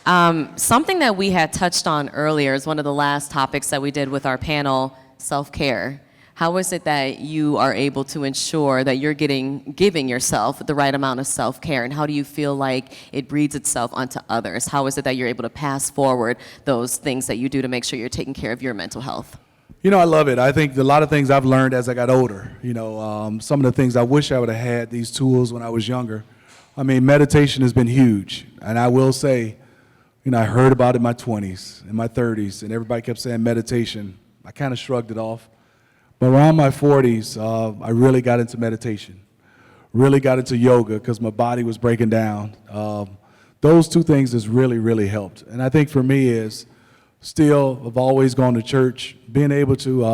Something that we had touched on earlier is one of the last topics that we did with our panel, self-care. How is it that you are able to ensure that you're giving yourself the right amount of self-care, and how do you feel like it breeds itself onto others? How is it that you're able to pass forward those things that you do to make sure you're taking care of your mental health? You know, I love it. I think a lot of things I've learned as I got older. You know, some of the things I wish I would have had these tools when I was younger. I mean, meditation has been huge, and I will say, you know, I heard about it in my 20s, in my 30s, and everybody kept saying meditation. I kind of shrugged it off. But around my 40s, I really got into meditation, really got into yoga because my body was breaking down. Those two things has really, really helped. And I think for me is still, I've always gone to church, being able to,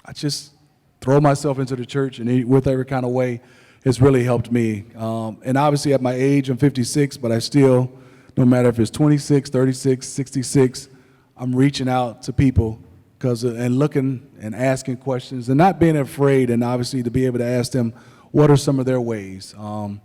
I just throw myself into the church and with every kind of way has really helped me. And obviously at my age, I'm 56, but I still, no matter if it's 26, 36, 66, I'm reaching out to people and looking and asking questions and not being afraid, and obviously to be able to ask them what are some of their ways. A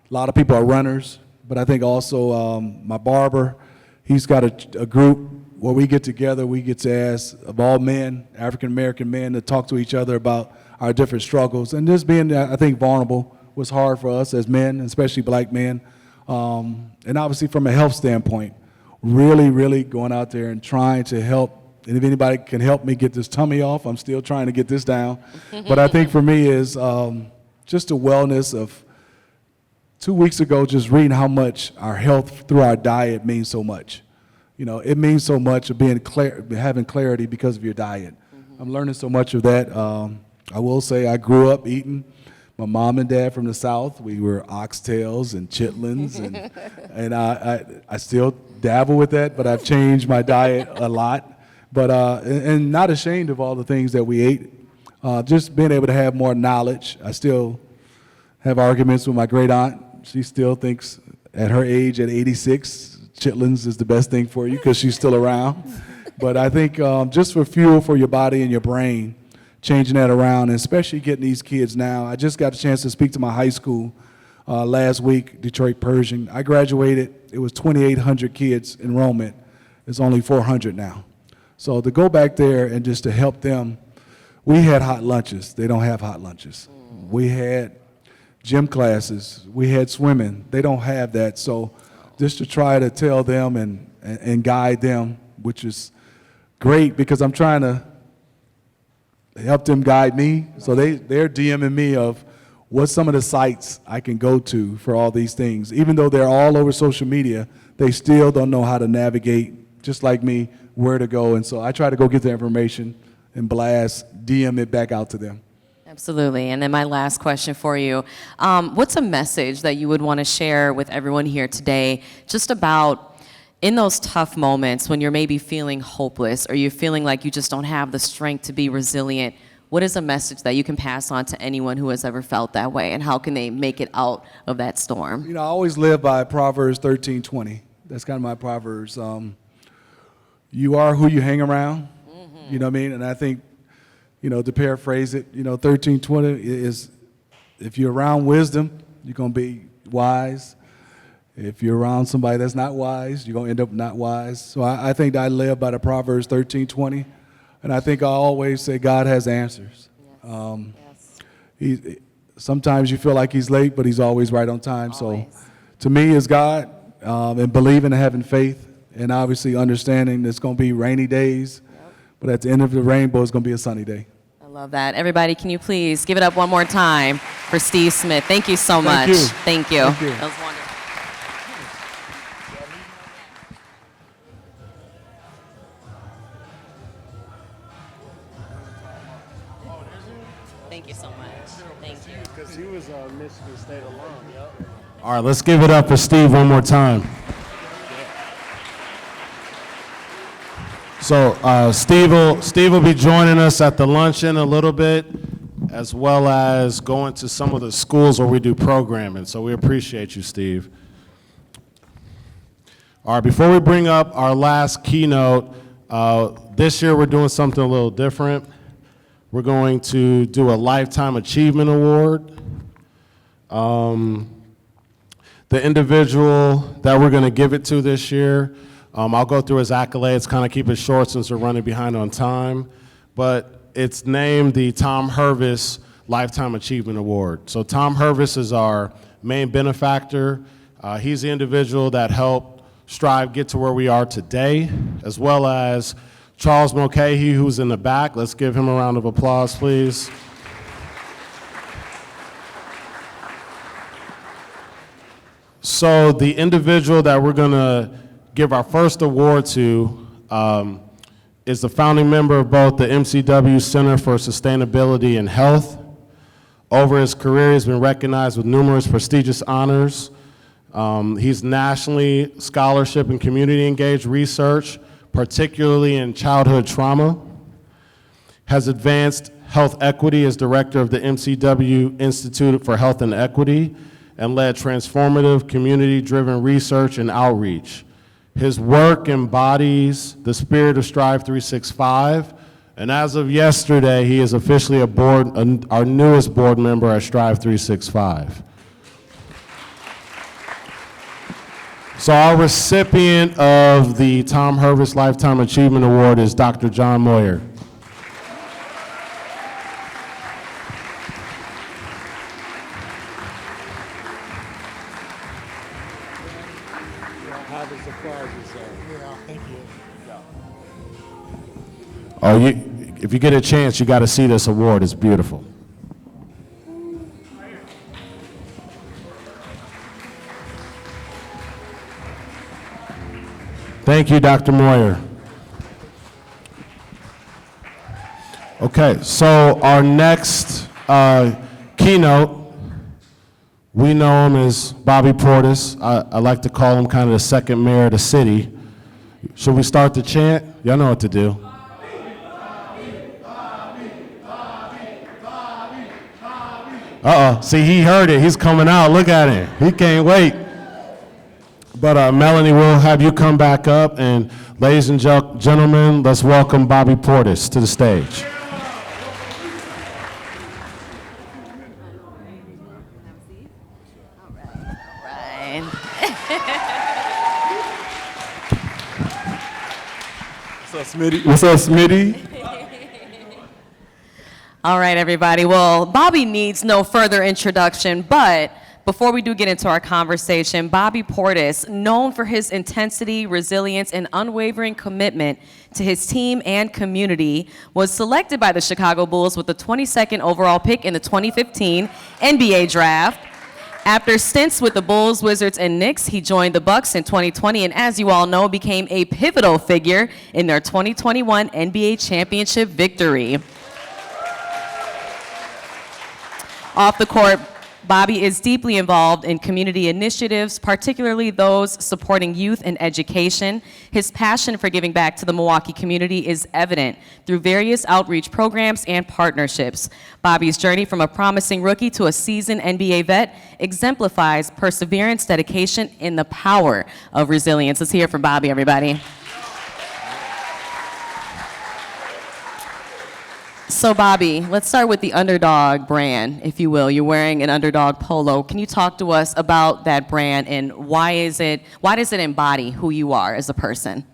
lot of people are runners, but I think also my barber, he's got a group where we get together, we get to ask of all men, African-American men, to talk to each other about our different struggles. And just being, I think, vulnerable was hard for us as men, especially black men. And obviously from a health standpoint, really, really going out there and trying to help. And if anybody can help me get this tummy off, I'm still trying to get this down. But I think for me is just the wellness of 2 weeks ago, just reading how much our health through our diet means so much. You know, it means so much of having clarity because of your diet. I'm learning so much of that. I will say I grew up eating. My mom and dad from the South, we were oxtails and chitlins, and I still dabble with that, but I've changed my diet a lot. But and not ashamed of all the things that we ate. Just being able to have more knowledge. I still have arguments with my great aunt. She still thinks at her age, at 86, chitlins is the best thing for you because she's still around. But I think just for fuel for your body and your brain, changing that around, and especially getting these kids now. I just got a chance to speak to my high school last week, Detroit Pershing. I graduated, it was 2,800 kids enrollment. It's only 400 now. So to go back there and just to help them, we had hot lunches. They don't have hot lunches. We had gym classes. We had swimming. They don't have that. So just to try to tell them and guide them, which is great because I'm trying to help them guide me. So they're DMing me of what's some of the sites I can go to for all these things. Even though they're all over social media, they still don't know how to navigate, just like me, where to go. And so I try to go get the information and blast, DM it back out to them. Absolutely. And then my last question for you. What's a message that you would want to share with everyone here today just about in those tough moments when you're maybe feeling hopeless or you're feeling like you just don't have the strength to be resilient? What is a message that you can pass on to anyone who has ever felt that way, and how can they make it out of that storm? You know, I always live by Proverbs 13:20. That's kind of my Proverbs. You are who you hang around. You know what I mean? And I think, to paraphrase it, 1320 is, if you're around wisdom, you're going to be wise. If you're around somebody that's not wise, you're going to end up not wise. So I think that I live by the Proverbs 13:20, and I think I always say God has answers. Sometimes you feel like he's late, but he's always right on time. Always. So to me, it's God, and believing and having faith, and obviously understanding there's going to be rainy days, but at the end of the rainbow, it's going to be a sunny day. I love that. Everybody, can you please give it up one more time for Steve Smith? Thank you so much. Thank you. Thank you. Thank you. That was wonderful. Thank you so much. Thank you. Because he was a Michigan State alum. All right, let's give it up for Steve one more time. So Steve will be joining us at the luncheon a little bit, as well as going to some of the schools where we do programming. So we appreciate you, Steve. All right, before we bring up our last keynote, this year we're doing something a little different. We're going to do a Lifetime Achievement Award. The individual that we're going to give it to this year, I'll go through his accolades, kind of keep it short since we're running behind on time, but it's named the Tom Hervis Lifetime Achievement Award. So Tom Hervis is our main benefactor. He's the individual that helped STRYV get to where we are today, as well as Charles Mulcahy, who's in the back. Let's give him a round of applause, please. So the individual that we're going to give our first award to is the founding member of both the MCW Center for Sustainability and Health. Over his career, he's been recognized with numerous prestigious honors. He's nationally scholarship and community engaged research, particularly in childhood trauma. Has advanced health equity as director of the MCW Institute for Health and Equity, and led transformative community-driven research and outreach. His work embodies the spirit of STRYV365, and as of yesterday, he is officially our newest board member at STRYV365. So our recipient of the Tom Hervis Lifetime Achievement Award is Dr. John Moyer. Oh, if you get a chance, you got to see this award. It's beautiful. Thank you, Dr. Moyer. Okay, so our next keynote, we know him as Bobby Portis. I like to call him kind of the second mayor of the city. Should we start the chant? Y'all know what to do. Uh-oh, see, he heard it. He's coming out. Look at him. He can't wait. But Melanie, we'll have you come back up. And ladies and gentlemen, let's welcome Bobby Portis to the stage. What's up, Smitty? All right, everybody. Well, Bobby needs no further introduction, but before we do get into our conversation, Bobby Portis, known for his intensity, resilience, and unwavering commitment to his team and community, was selected by the Chicago Bulls with the 22nd overall pick in the 2015 NBA Draft. After stints with the Bulls, Wizards, and Knicks, he joined the Bucks in 2020, and as you all know, became a pivotal figure in their 2021 NBA championship victory. Off the court, Bobby is deeply involved in community initiatives, particularly those supporting youth and education. His passion for giving back to the Milwaukee community is evident through various outreach programs and partnerships. Bobby's journey from a promising rookie to a seasoned NBA vet exemplifies perseverance, dedication, and the power of resilience. Let's hear from Bobby, everybody. So Bobby, let's start with the Underdog brand, if you will. You're wearing an Underdog polo. Can you talk to us about that brand and why does it embody who you are as a person?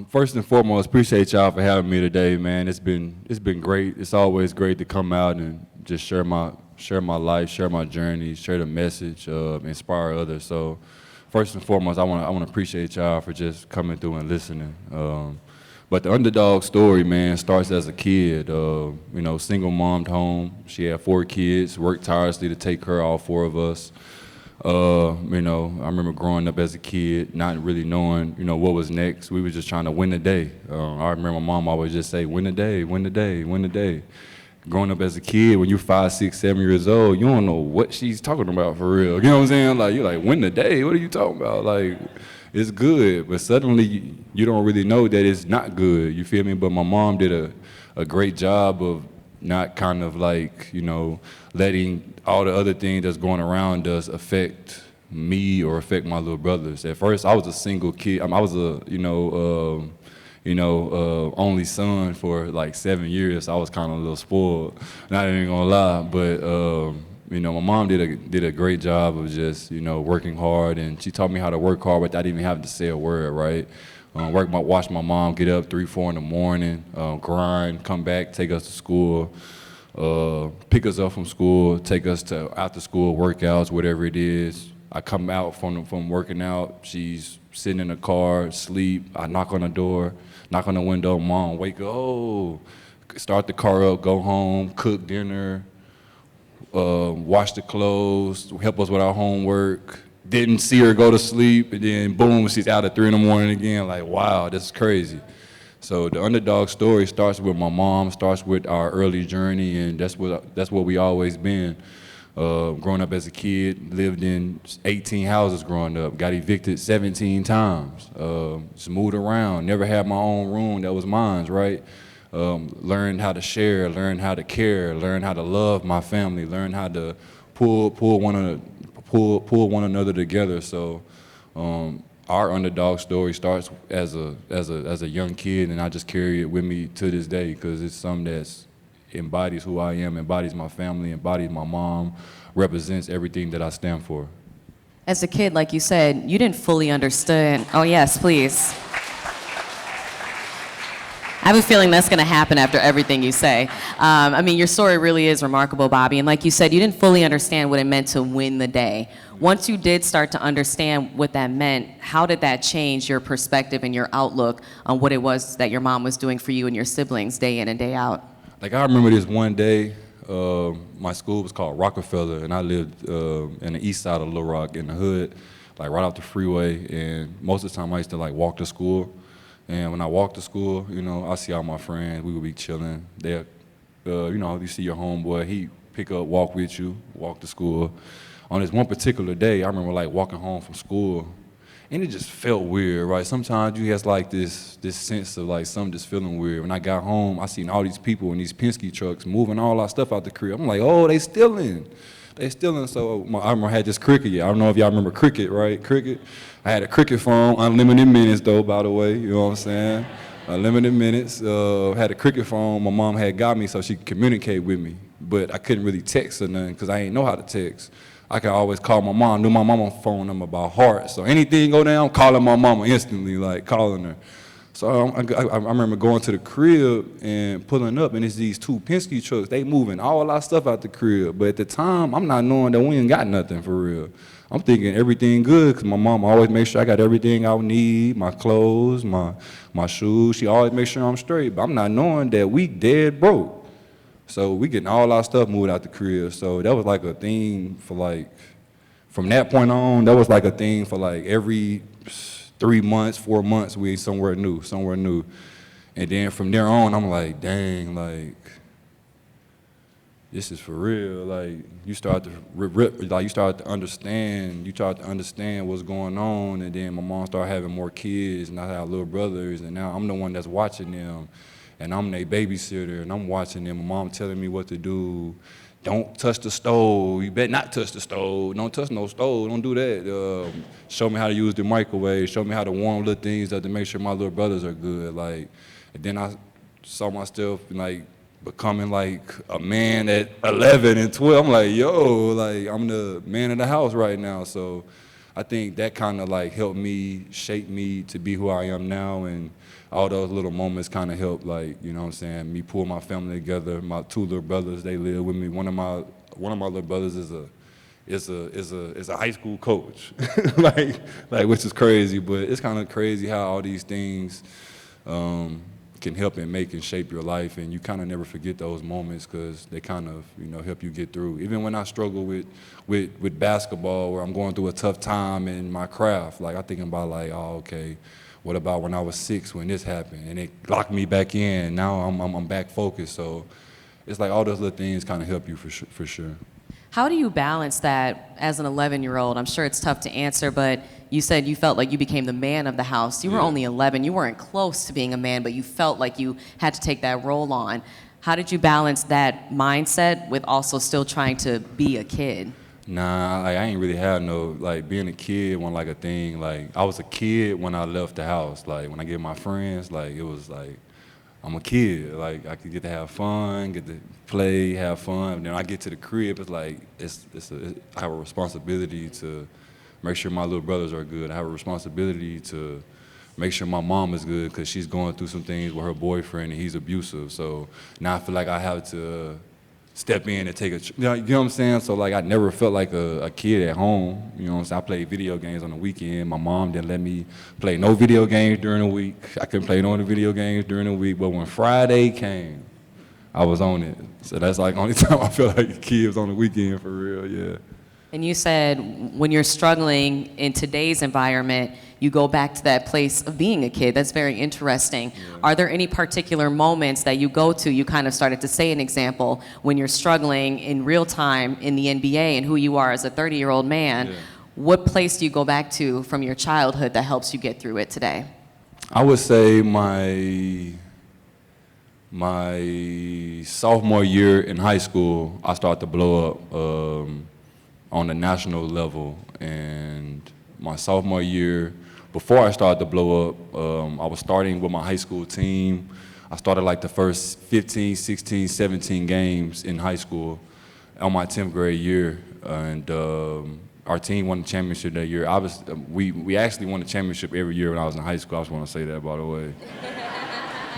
First and foremost, appreciate y'all for having me today, man. It's been great. It's always great to come out and just share my life, share my journey, share the message, inspire others. So first and foremost, I want to appreciate y'all for just coming through and listening. But the Underdog story, man, starts as a kid. Single mommed home. She had 4 kids, worked tirelessly to take care of all 4 of us. I remember growing up as a kid, not really knowing, what was next. We were just trying to win the day. I remember my mom always just say, win the day, win the day, win the day. Growing up as a kid, when you're 5, 6, 7 years old, you don't know what she's talking about for real. You know what I'm saying? Like, you're like, win the day? What are you talking about? Like, it's good, but suddenly you don't really know that it's not good. You feel me? But my mom did a great job of not kind of like, letting all the other things that's going around us affect me or affect my little brothers. At first, I was a single kid. I was a, only son for like 7 years. I was kind of a little spoiled, not even gonna lie. But my mom did a great job of just working hard, and she taught me how to work hard without even having to say a word. Right, watch my mom get up 3, 4 in the morning, grind, come back, take us to school, pick us up from school, take us to after school workouts, whatever it is. I come out from working out, she's sitting in the car, sleep. I knock on the door, knock on the window, mom, wake up, start the car up, go home, cook dinner, wash the clothes, help us with our homework. Didn't see her go to sleep, and then boom, she's out at 3 in the morning again. Like, wow, this is crazy. So the Underdog story starts with my mom, starts with our early journey, and that's what we always been. Growing up as a kid, lived in 18 houses growing up, got evicted 17 times, just moved around, never had my own room that was mine, right? Learned how to share, learned how to care, learned how to love my family, learned how to pull one another together. So our Underdog story starts as a young kid, and I just carry it with me to this day because it's something that's embodies who I am, embodies my family, embodies my mom, represents everything that I stand for. As a kid, like you said, you didn't fully understand. Oh, yes, please. I have a feeling that's going to happen after everything you say. Your story really is remarkable, Bobby. And like you said, you didn't fully understand what it meant to win the day. Once you did start to understand what that meant, how did that change your perspective and your outlook on what it was that your mom was doing for you and your siblings day in and day out? Like, I remember this one day, my school was called Rockefeller, and I lived in the east side of Little Rock in the hood, like right off the freeway, and most of the time I used to like walk to school. And when I walked to school, I see all my friends, we would be chilling. They, you see your homeboy, he pick up, walk with you, walk to school. On this one particular day, I remember like walking home from school, and it just felt weird, right? Sometimes you have like this sense of like something just feeling weird. When I got home, I seen all these people in these Penske trucks moving all our stuff out the crib. I'm like, oh, they stealing. So I remember I had this Cricket. I don't know if y'all remember Cricket, right? Cricket. I had a Cricket phone, unlimited minutes though, by the way, you know what I'm saying? Unlimited minutes. Had a Cricket phone my mom had got me so she could communicate with me. But I couldn't really text or nothing because I ain't know how to text. I could always call my mom, knew my mama's phone number by heart. So anything go down, calling my mama instantly, like calling her. So I remember going to the crib and pulling up, and it's these 2 Penske trucks. They moving all our stuff out the crib. But at the time, I'm not knowing that we ain't got nothing for real. I'm thinking everything good because my mom always makes sure I got everything I need, my clothes, my shoes. She always makes sure I'm straight. But I'm not knowing that we dead broke. So we getting all our stuff moved out the crib. So that was like a thing for like, from that point on, that was like a thing for like every 3 months, 4 months, we somewhere new. And then from there on, I'm like, dang, like, this is for real. Like, you start to understand what's going on. And then my mom started having more kids, and I had little brothers, and now I'm the one that's watching them. And I'm their babysitter, and I'm watching them. My mom telling me what to do. Don't touch the stove. You better not touch the stove. Don't touch no stove. Don't do that. Show me how to use the microwave. Show me how to warm little things up to make sure my little brothers are good. Like, and then I saw myself like becoming like a man at 11 and 12. I'm like, yo, like I'm the man of the house right now. So I think that kind of like helped me, shape me to be who I am now, and all those little moments kind of helped, like, you know what I'm saying, me pull my family together. My two little brothers, they live with me. One of my little brothers is a high school coach, like which is crazy, but it's kind of crazy how all these things can help and make and shape your life, and you kind of never forget those moments because they kind of, you know, help you get through. Even when I struggle with basketball, where I'm going through a tough time in my craft, like I think about like, oh, okay, what about when I was 6 when this happened and it locked me back in? Now I'm back focused. So it's like all those little things kind of help you for sure. How do you balance that as an 11-year-old? I'm sure it's tough to answer, but you said you felt like you became the man of the house. You were only 11. You weren't close to being a man, but you felt like you had to take that role on. How did you balance that mindset with also still trying to be a kid? Nah, like I ain't really had no, like being a kid wasn't like a thing. Like I was a kid when I left the house. Like when I get my friends, like it was like, I'm a kid. Like I could get to have fun, get to play, have fun. And then I get to the crib, it's like I have a responsibility to make sure my little brothers are good. I have a responsibility to make sure my mom is good because she's going through some things with her boyfriend and he's abusive. So now I feel like I have to step in and take you know what I'm saying? So like I never felt like a kid at home. You know what I'm saying? I played video games on the weekend. My mom didn't let me play no video games during the week. I couldn't play no other video games during the week. But when Friday came, I was on it. So that's like the only time I feel like a kid was on the weekend for real, yeah. And you said when you're struggling in today's environment, you go back to that place of being a kid. That's very interesting. Yeah. Are there any particular moments that you go to? You kind of started to say an example when you're struggling in real time in the NBA and who you are as a 30-year-old man. Yeah. What place do you go back to from your childhood that helps you get through it today? I would say my sophomore year in high school, I started to blow up on the national level. And my sophomore year, before I started to blow up, I was starting with my high school team. I started like the first 15, 16, 17 games in high school on my 10th grade year. And our team won the championship that year. We actually won the championship every year when I was in high school. I just want to say that, by the way.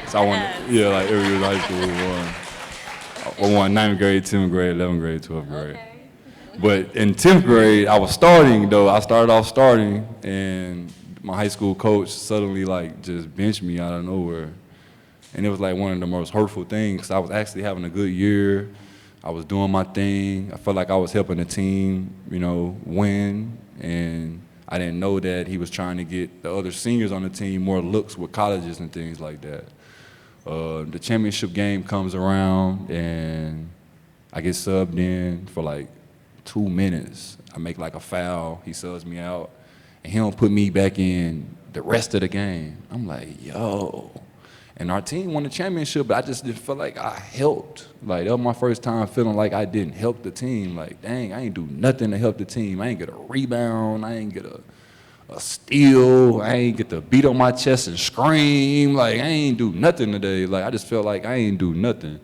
So I won, like every year in high school we won 9th grade, 10th grade, 11th grade, 12th grade. Okay. But in 10th grade, I was starting though. I started off starting, and my high school coach suddenly like just benched me out of nowhere. And it was like one of the most hurtful things. I was actually having a good year. I was doing my thing. I felt like I was helping the team, you know, win. And I didn't know that he was trying to get the other seniors on the team more looks with colleges and things like that. The championship game comes around, and I get subbed in for like 2 minutes. I make like a foul, he subs me out, and he don't put me back in the rest of the game. I'm like, yo. And our team won the championship, but I just didn't feel like I helped. Like, that was my first time feeling like I didn't help the team. Like, dang, I ain't do nothing to help the team. I ain't get a rebound, I ain't get a steal, I ain't get to beat on my chest and scream. Like, I ain't do nothing today. Like, I just felt like I ain't do nothing.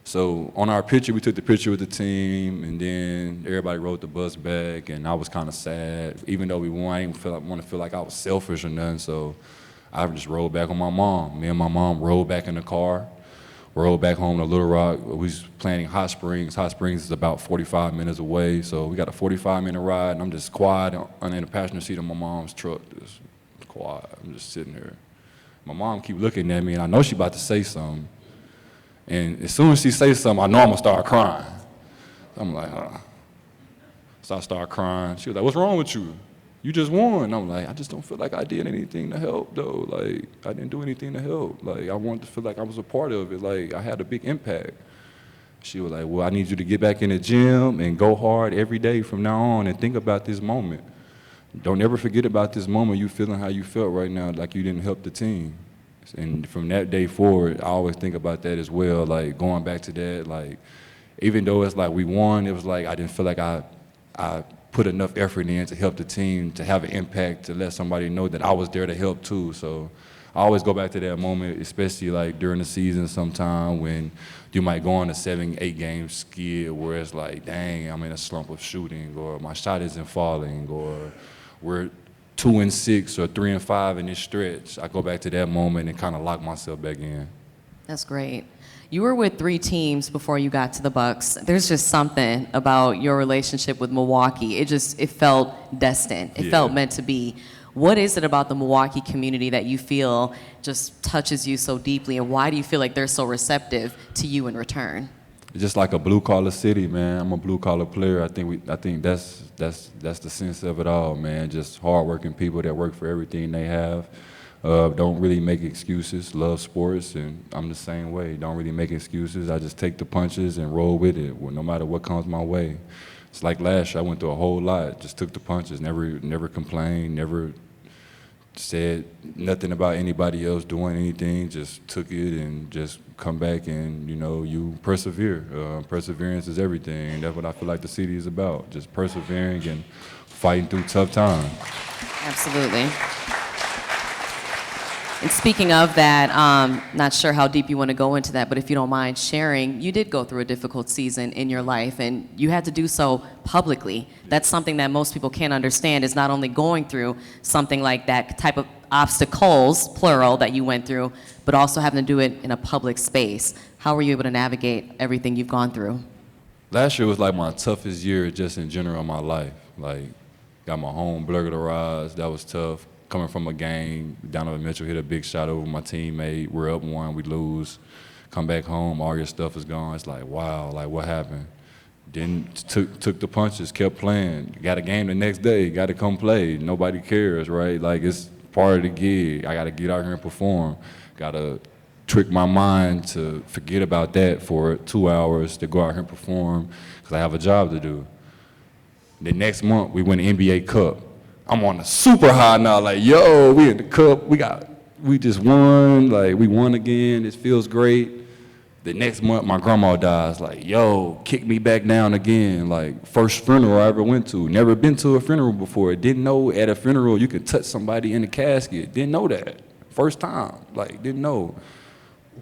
So on our picture, we took the picture with the team, and then everybody rode the bus back, and I was kind of sad. Even though we won, I didn't want to feel like I was selfish or nothing, so I just rode back on my mom. Me and my mom rode back in the car, rode back home to Little Rock. We was planning Hot Springs. Hot Springs is about 45 minutes away, so we got a 45-minute ride, and I'm just quiet in the passenger seat of my mom's truck, just quiet. I'm just sitting there. My mom keep looking at me, and I know she about to say something. And as soon as she says something, I know I'm gonna start crying. I'm like, So I start crying. She was like, what's wrong with you? You just won. I'm like, I just don't feel like I did anything to help though. Like, I didn't do anything to help. Like, I wanted to feel like I was a part of it. Like, I had a big impact. She was like, well, I need you to get back in the gym and go hard every day from now on and think about this moment. Don't ever forget about this moment you feeling how you felt right now, like you didn't help the team. And from that day forward, I always think about that as well, like going back to that, like even though it's like we won, it was like I didn't feel like I put enough effort in to help the team, to have an impact, to let somebody know that I was there to help too. So I always go back to that moment, especially like during the season sometime when you might go on a 7-8 game skid where it's like, dang, I'm in a slump of shooting, or my shot isn't falling, or we're 2-6 or 3-5 in this stretch. I go back to that moment and kind of lock myself back in. That's great. You were with 3 teams before you got to the Bucks. There's just something about your relationship with Milwaukee. It felt destined. It felt meant to be. What is it about the Milwaukee community that you feel just touches you so deeply, and why do you feel like they're so receptive to you in return? It's just like a blue collar city, man. I'm a blue collar player. I think that's the sense of it all, man. Just hardworking people that work for everything they have. Don't really make excuses. Love sports, and I'm the same way. Don't really make excuses. I just take the punches and roll with it, no matter what comes my way. It's like last year, I went through a whole lot. Just took the punches. Never complained. Never said nothing about anybody else doing anything. Just took it and just come back and, you persevere. Perseverance is everything. And that's what I feel like the city is about. Just persevering and fighting through tough times. Absolutely. And speaking of that, not sure how deep you want to go into that, but if you don't mind sharing, you did go through a difficult season in your life, and you had to do so publicly. That's something that most people can't understand, is not only going through something like that type of obstacles, plural, that you went through, but also having to do it in a public space. How were you able to navigate everything you've gone through? Last year was like my toughest year just in general in my life. Like, got my home burglarized. That was tough. Coming from a game, Darnell Mitchell hit a big shot over my teammate. We're up 1, we lose. Come back home, all your stuff is gone. It's like, wow, like what happened? Then took the punches, kept playing. Got a game the next day, got to come play. Nobody cares, right? Like, it's part of the gig. I got to get out here and perform. Got to trick my mind to forget about that for 2 hours to go out here and perform because I have a job to do. The next month, we win the NBA Cup. I'm on a super high now, like, yo, we in the cup, we just won, like, we won again, it feels great. The next month, my grandma dies, like, yo, kick me back down again, like, first funeral I ever went to. Never been to a funeral before. Didn't know at a funeral you could touch somebody in the casket. Didn't know that. First time, like, didn't know.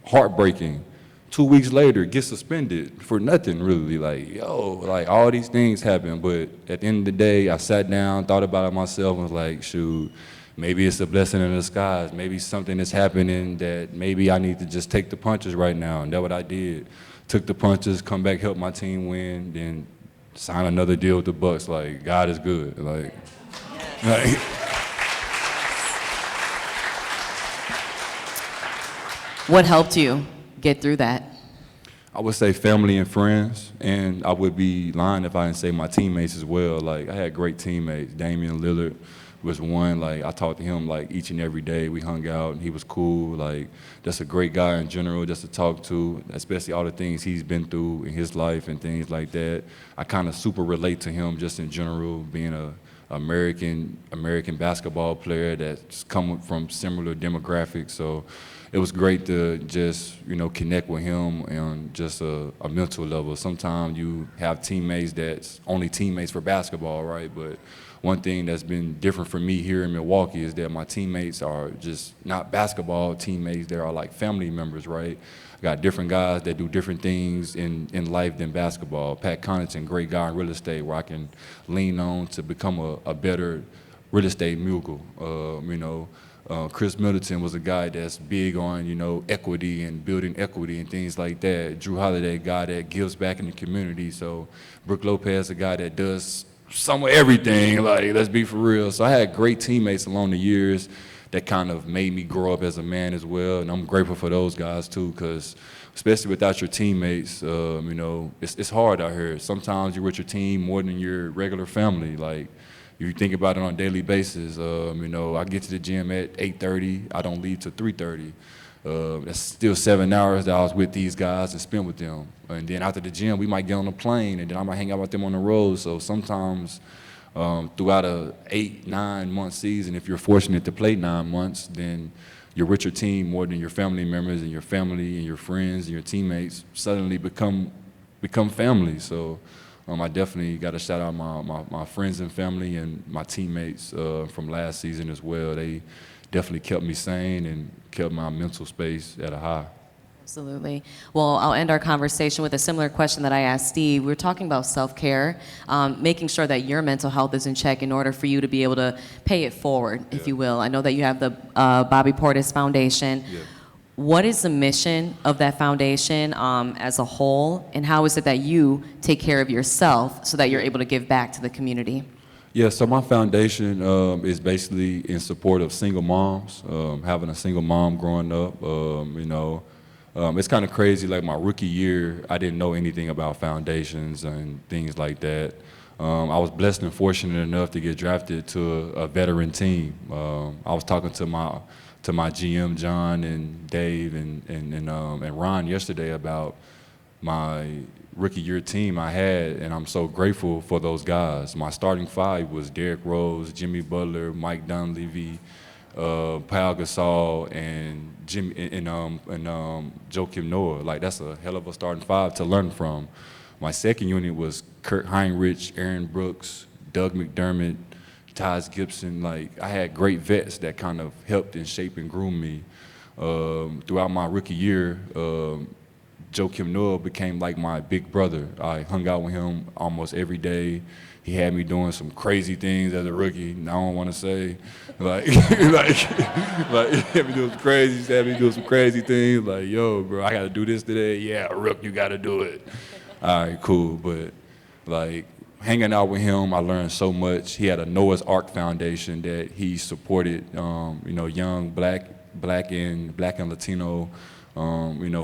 Heartbreaking. 2 weeks later, get suspended for nothing, really. Like, yo, like, all these things happen. But at the end of the day, I sat down, thought about it myself, and was like, shoot, maybe it's a blessing in disguise. Maybe something is happening that maybe I need to just take the punches right now. And that's what I did. Took the punches, come back, help my team win, then sign another deal with the Bucks. Like, God is good. Like What helped you get through that? I would say family and friends, and I would be lying if I didn't say my teammates as well. Like, I had great teammates. Damian Lillard was one. Like, I talked to him like each and every day. We hung out, and he was cool. Like, that's a great guy in general just to talk to, especially all the things he's been through in his life and things like that. I kind of super relate to him just in general, being a American basketball player that's come from similar demographics. So it was great to just, connect with him on just a mental level. Sometimes you have teammates that's only teammates for basketball, right? But one thing that's been different for me here in Milwaukee is that my teammates are just not basketball teammates. They are like family members, right? I got different guys that do different things in life than basketball. Pat Connaughton, great guy in real estate where I can lean on to become a better real estate mogul, Chris Middleton was a guy that's big on, equity and building equity and things like that. Drew Holiday, a guy that gives back in the community. So Brooke Lopez, a guy that does some of everything, like, let's be for real. So I had great teammates along the years that kind of made me grow up as a man as well. And I'm grateful for those guys too, because especially without your teammates, it's hard out here. Sometimes you're with your team more than your regular family. Like, you think about it on a daily basis. I get to the gym at 8:30. I don't leave till 3:30. That's still 7 hours that I was with these guys and spent with them. And then after the gym, we might get on a plane, and then I might hang out with them on the road. So sometimes throughout a 8-9 month season, if you're fortunate to play 9 months, then you're with your team more than your family members, and your family and your friends and your teammates suddenly become family. So I definitely got to shout out my friends and family and my teammates from last season as well. They definitely kept me sane and kept my mental space at a high. Absolutely. Well, I'll end our conversation with a similar question that I asked Steve. We were talking about self-care, making sure that your mental health is in check in order for you to be able to pay it forward, if you will. I know that you have the Bobby Portis Foundation. Yeah. What is the mission of that foundation as a whole, and how is it that you take care of yourself so that you're able to give back to the community? Yeah, so my foundation is basically in support of single moms, having a single mom growing up, it's kind of crazy, like my rookie year, I didn't know anything about foundations and things like that. I was blessed and fortunate enough to get drafted to a veteran team. I was talking to my GM, John and Dave and Ron yesterday about my rookie year team I had, and I'm so grateful for those guys. My starting five was Derrick Rose, Jimmy Butler, Mike Dunleavy, Pau Gasol, and Joakim Noah. Like, that's a hell of a starting five to learn from. My second unit was Kurt Heinrich, Aaron Brooks, Doug McDermott, Tyus Gibson. Like, I had great vets that kind of helped and shaped and groomed me. Throughout my rookie year, Joakim Noah became like my big brother. I hung out with him almost every day. He had me doing some crazy things as a rookie. I don't want to say, like, he had me doing some crazy, had me doing some crazy things. Like, yo, bro, I got to do this today. Yeah, Rook, you got to do it. All right, cool. But like hanging out with him, I learned so much. He had a Noah's Ark Foundation that he supported, young black and Latino,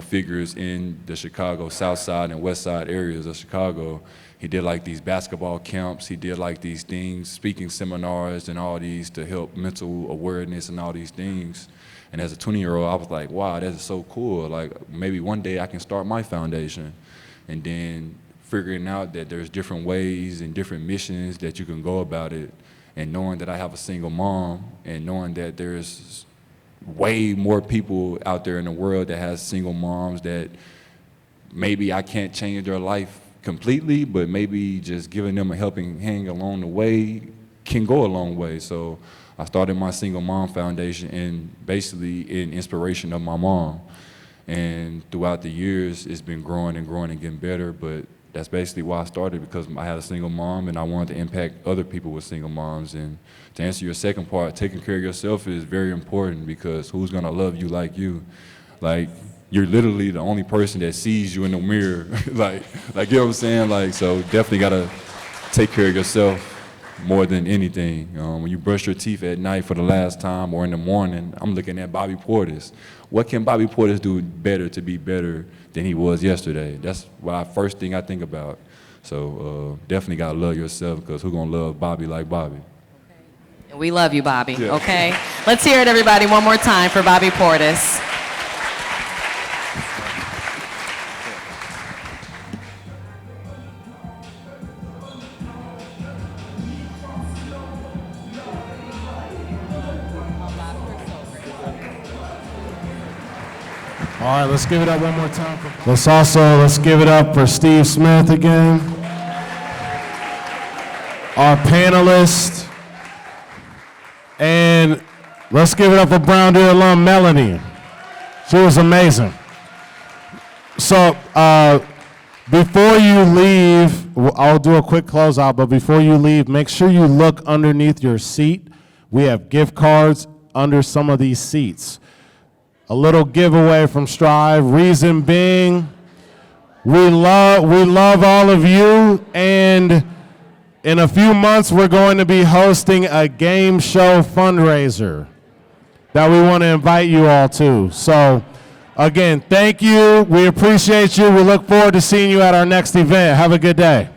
figures in the Chicago South Side and West Side areas of Chicago. He did like these basketball camps. He did like these things, speaking seminars and all these to help mental awareness and all these things. And as a 20-year-old, I was like, wow, that is so cool. Like, maybe one day I can start my foundation. And then figuring out that there's different ways and different missions that you can go about it. And knowing that I have a single mom and knowing that there's way more people out there in the world that has single moms that maybe I can't change their life completely, but maybe just giving them a helping hand along the way can go a long way. So I started my Single Mom Foundation and basically in inspiration of my mom. And throughout the years, it's been growing and growing and getting better, but that's basically why I started, because I had a single mom and I wanted to impact other people with single moms. And to answer your second part, taking care of yourself is very important, because who's gonna love you like you? Like, you're literally the only person that sees you in the mirror. like, you know what I'm saying? Like, so definitely gotta take care of yourself more than anything. When you brush your teeth at night for the last time or in the morning, I'm looking at Bobby Portis. What can Bobby Portis do better to be better than he was yesterday? That's what first thing I think about. So definitely gotta love yourself, because who's gonna love Bobby like Bobby? And we love you, Bobby, Yeah. okay? Let's hear it, everybody, one more time for Bobby Portis. All right, let's give it up one more time. Let's give it up for Steve Smith again. Our panelist. And let's give it up for Brown Deer alum Melanie. She was amazing. So before you leave, I'll do a quick closeout, but before you leave, make sure you look underneath your seat. We have gift cards under some of these seats. A little giveaway from STRYV. Reason being, we love all of you, and in a few months we're going to be hosting a game show fundraiser that we want to invite you all to. So again, thank you. We appreciate you. We look forward to seeing you at our next event. Have a good day.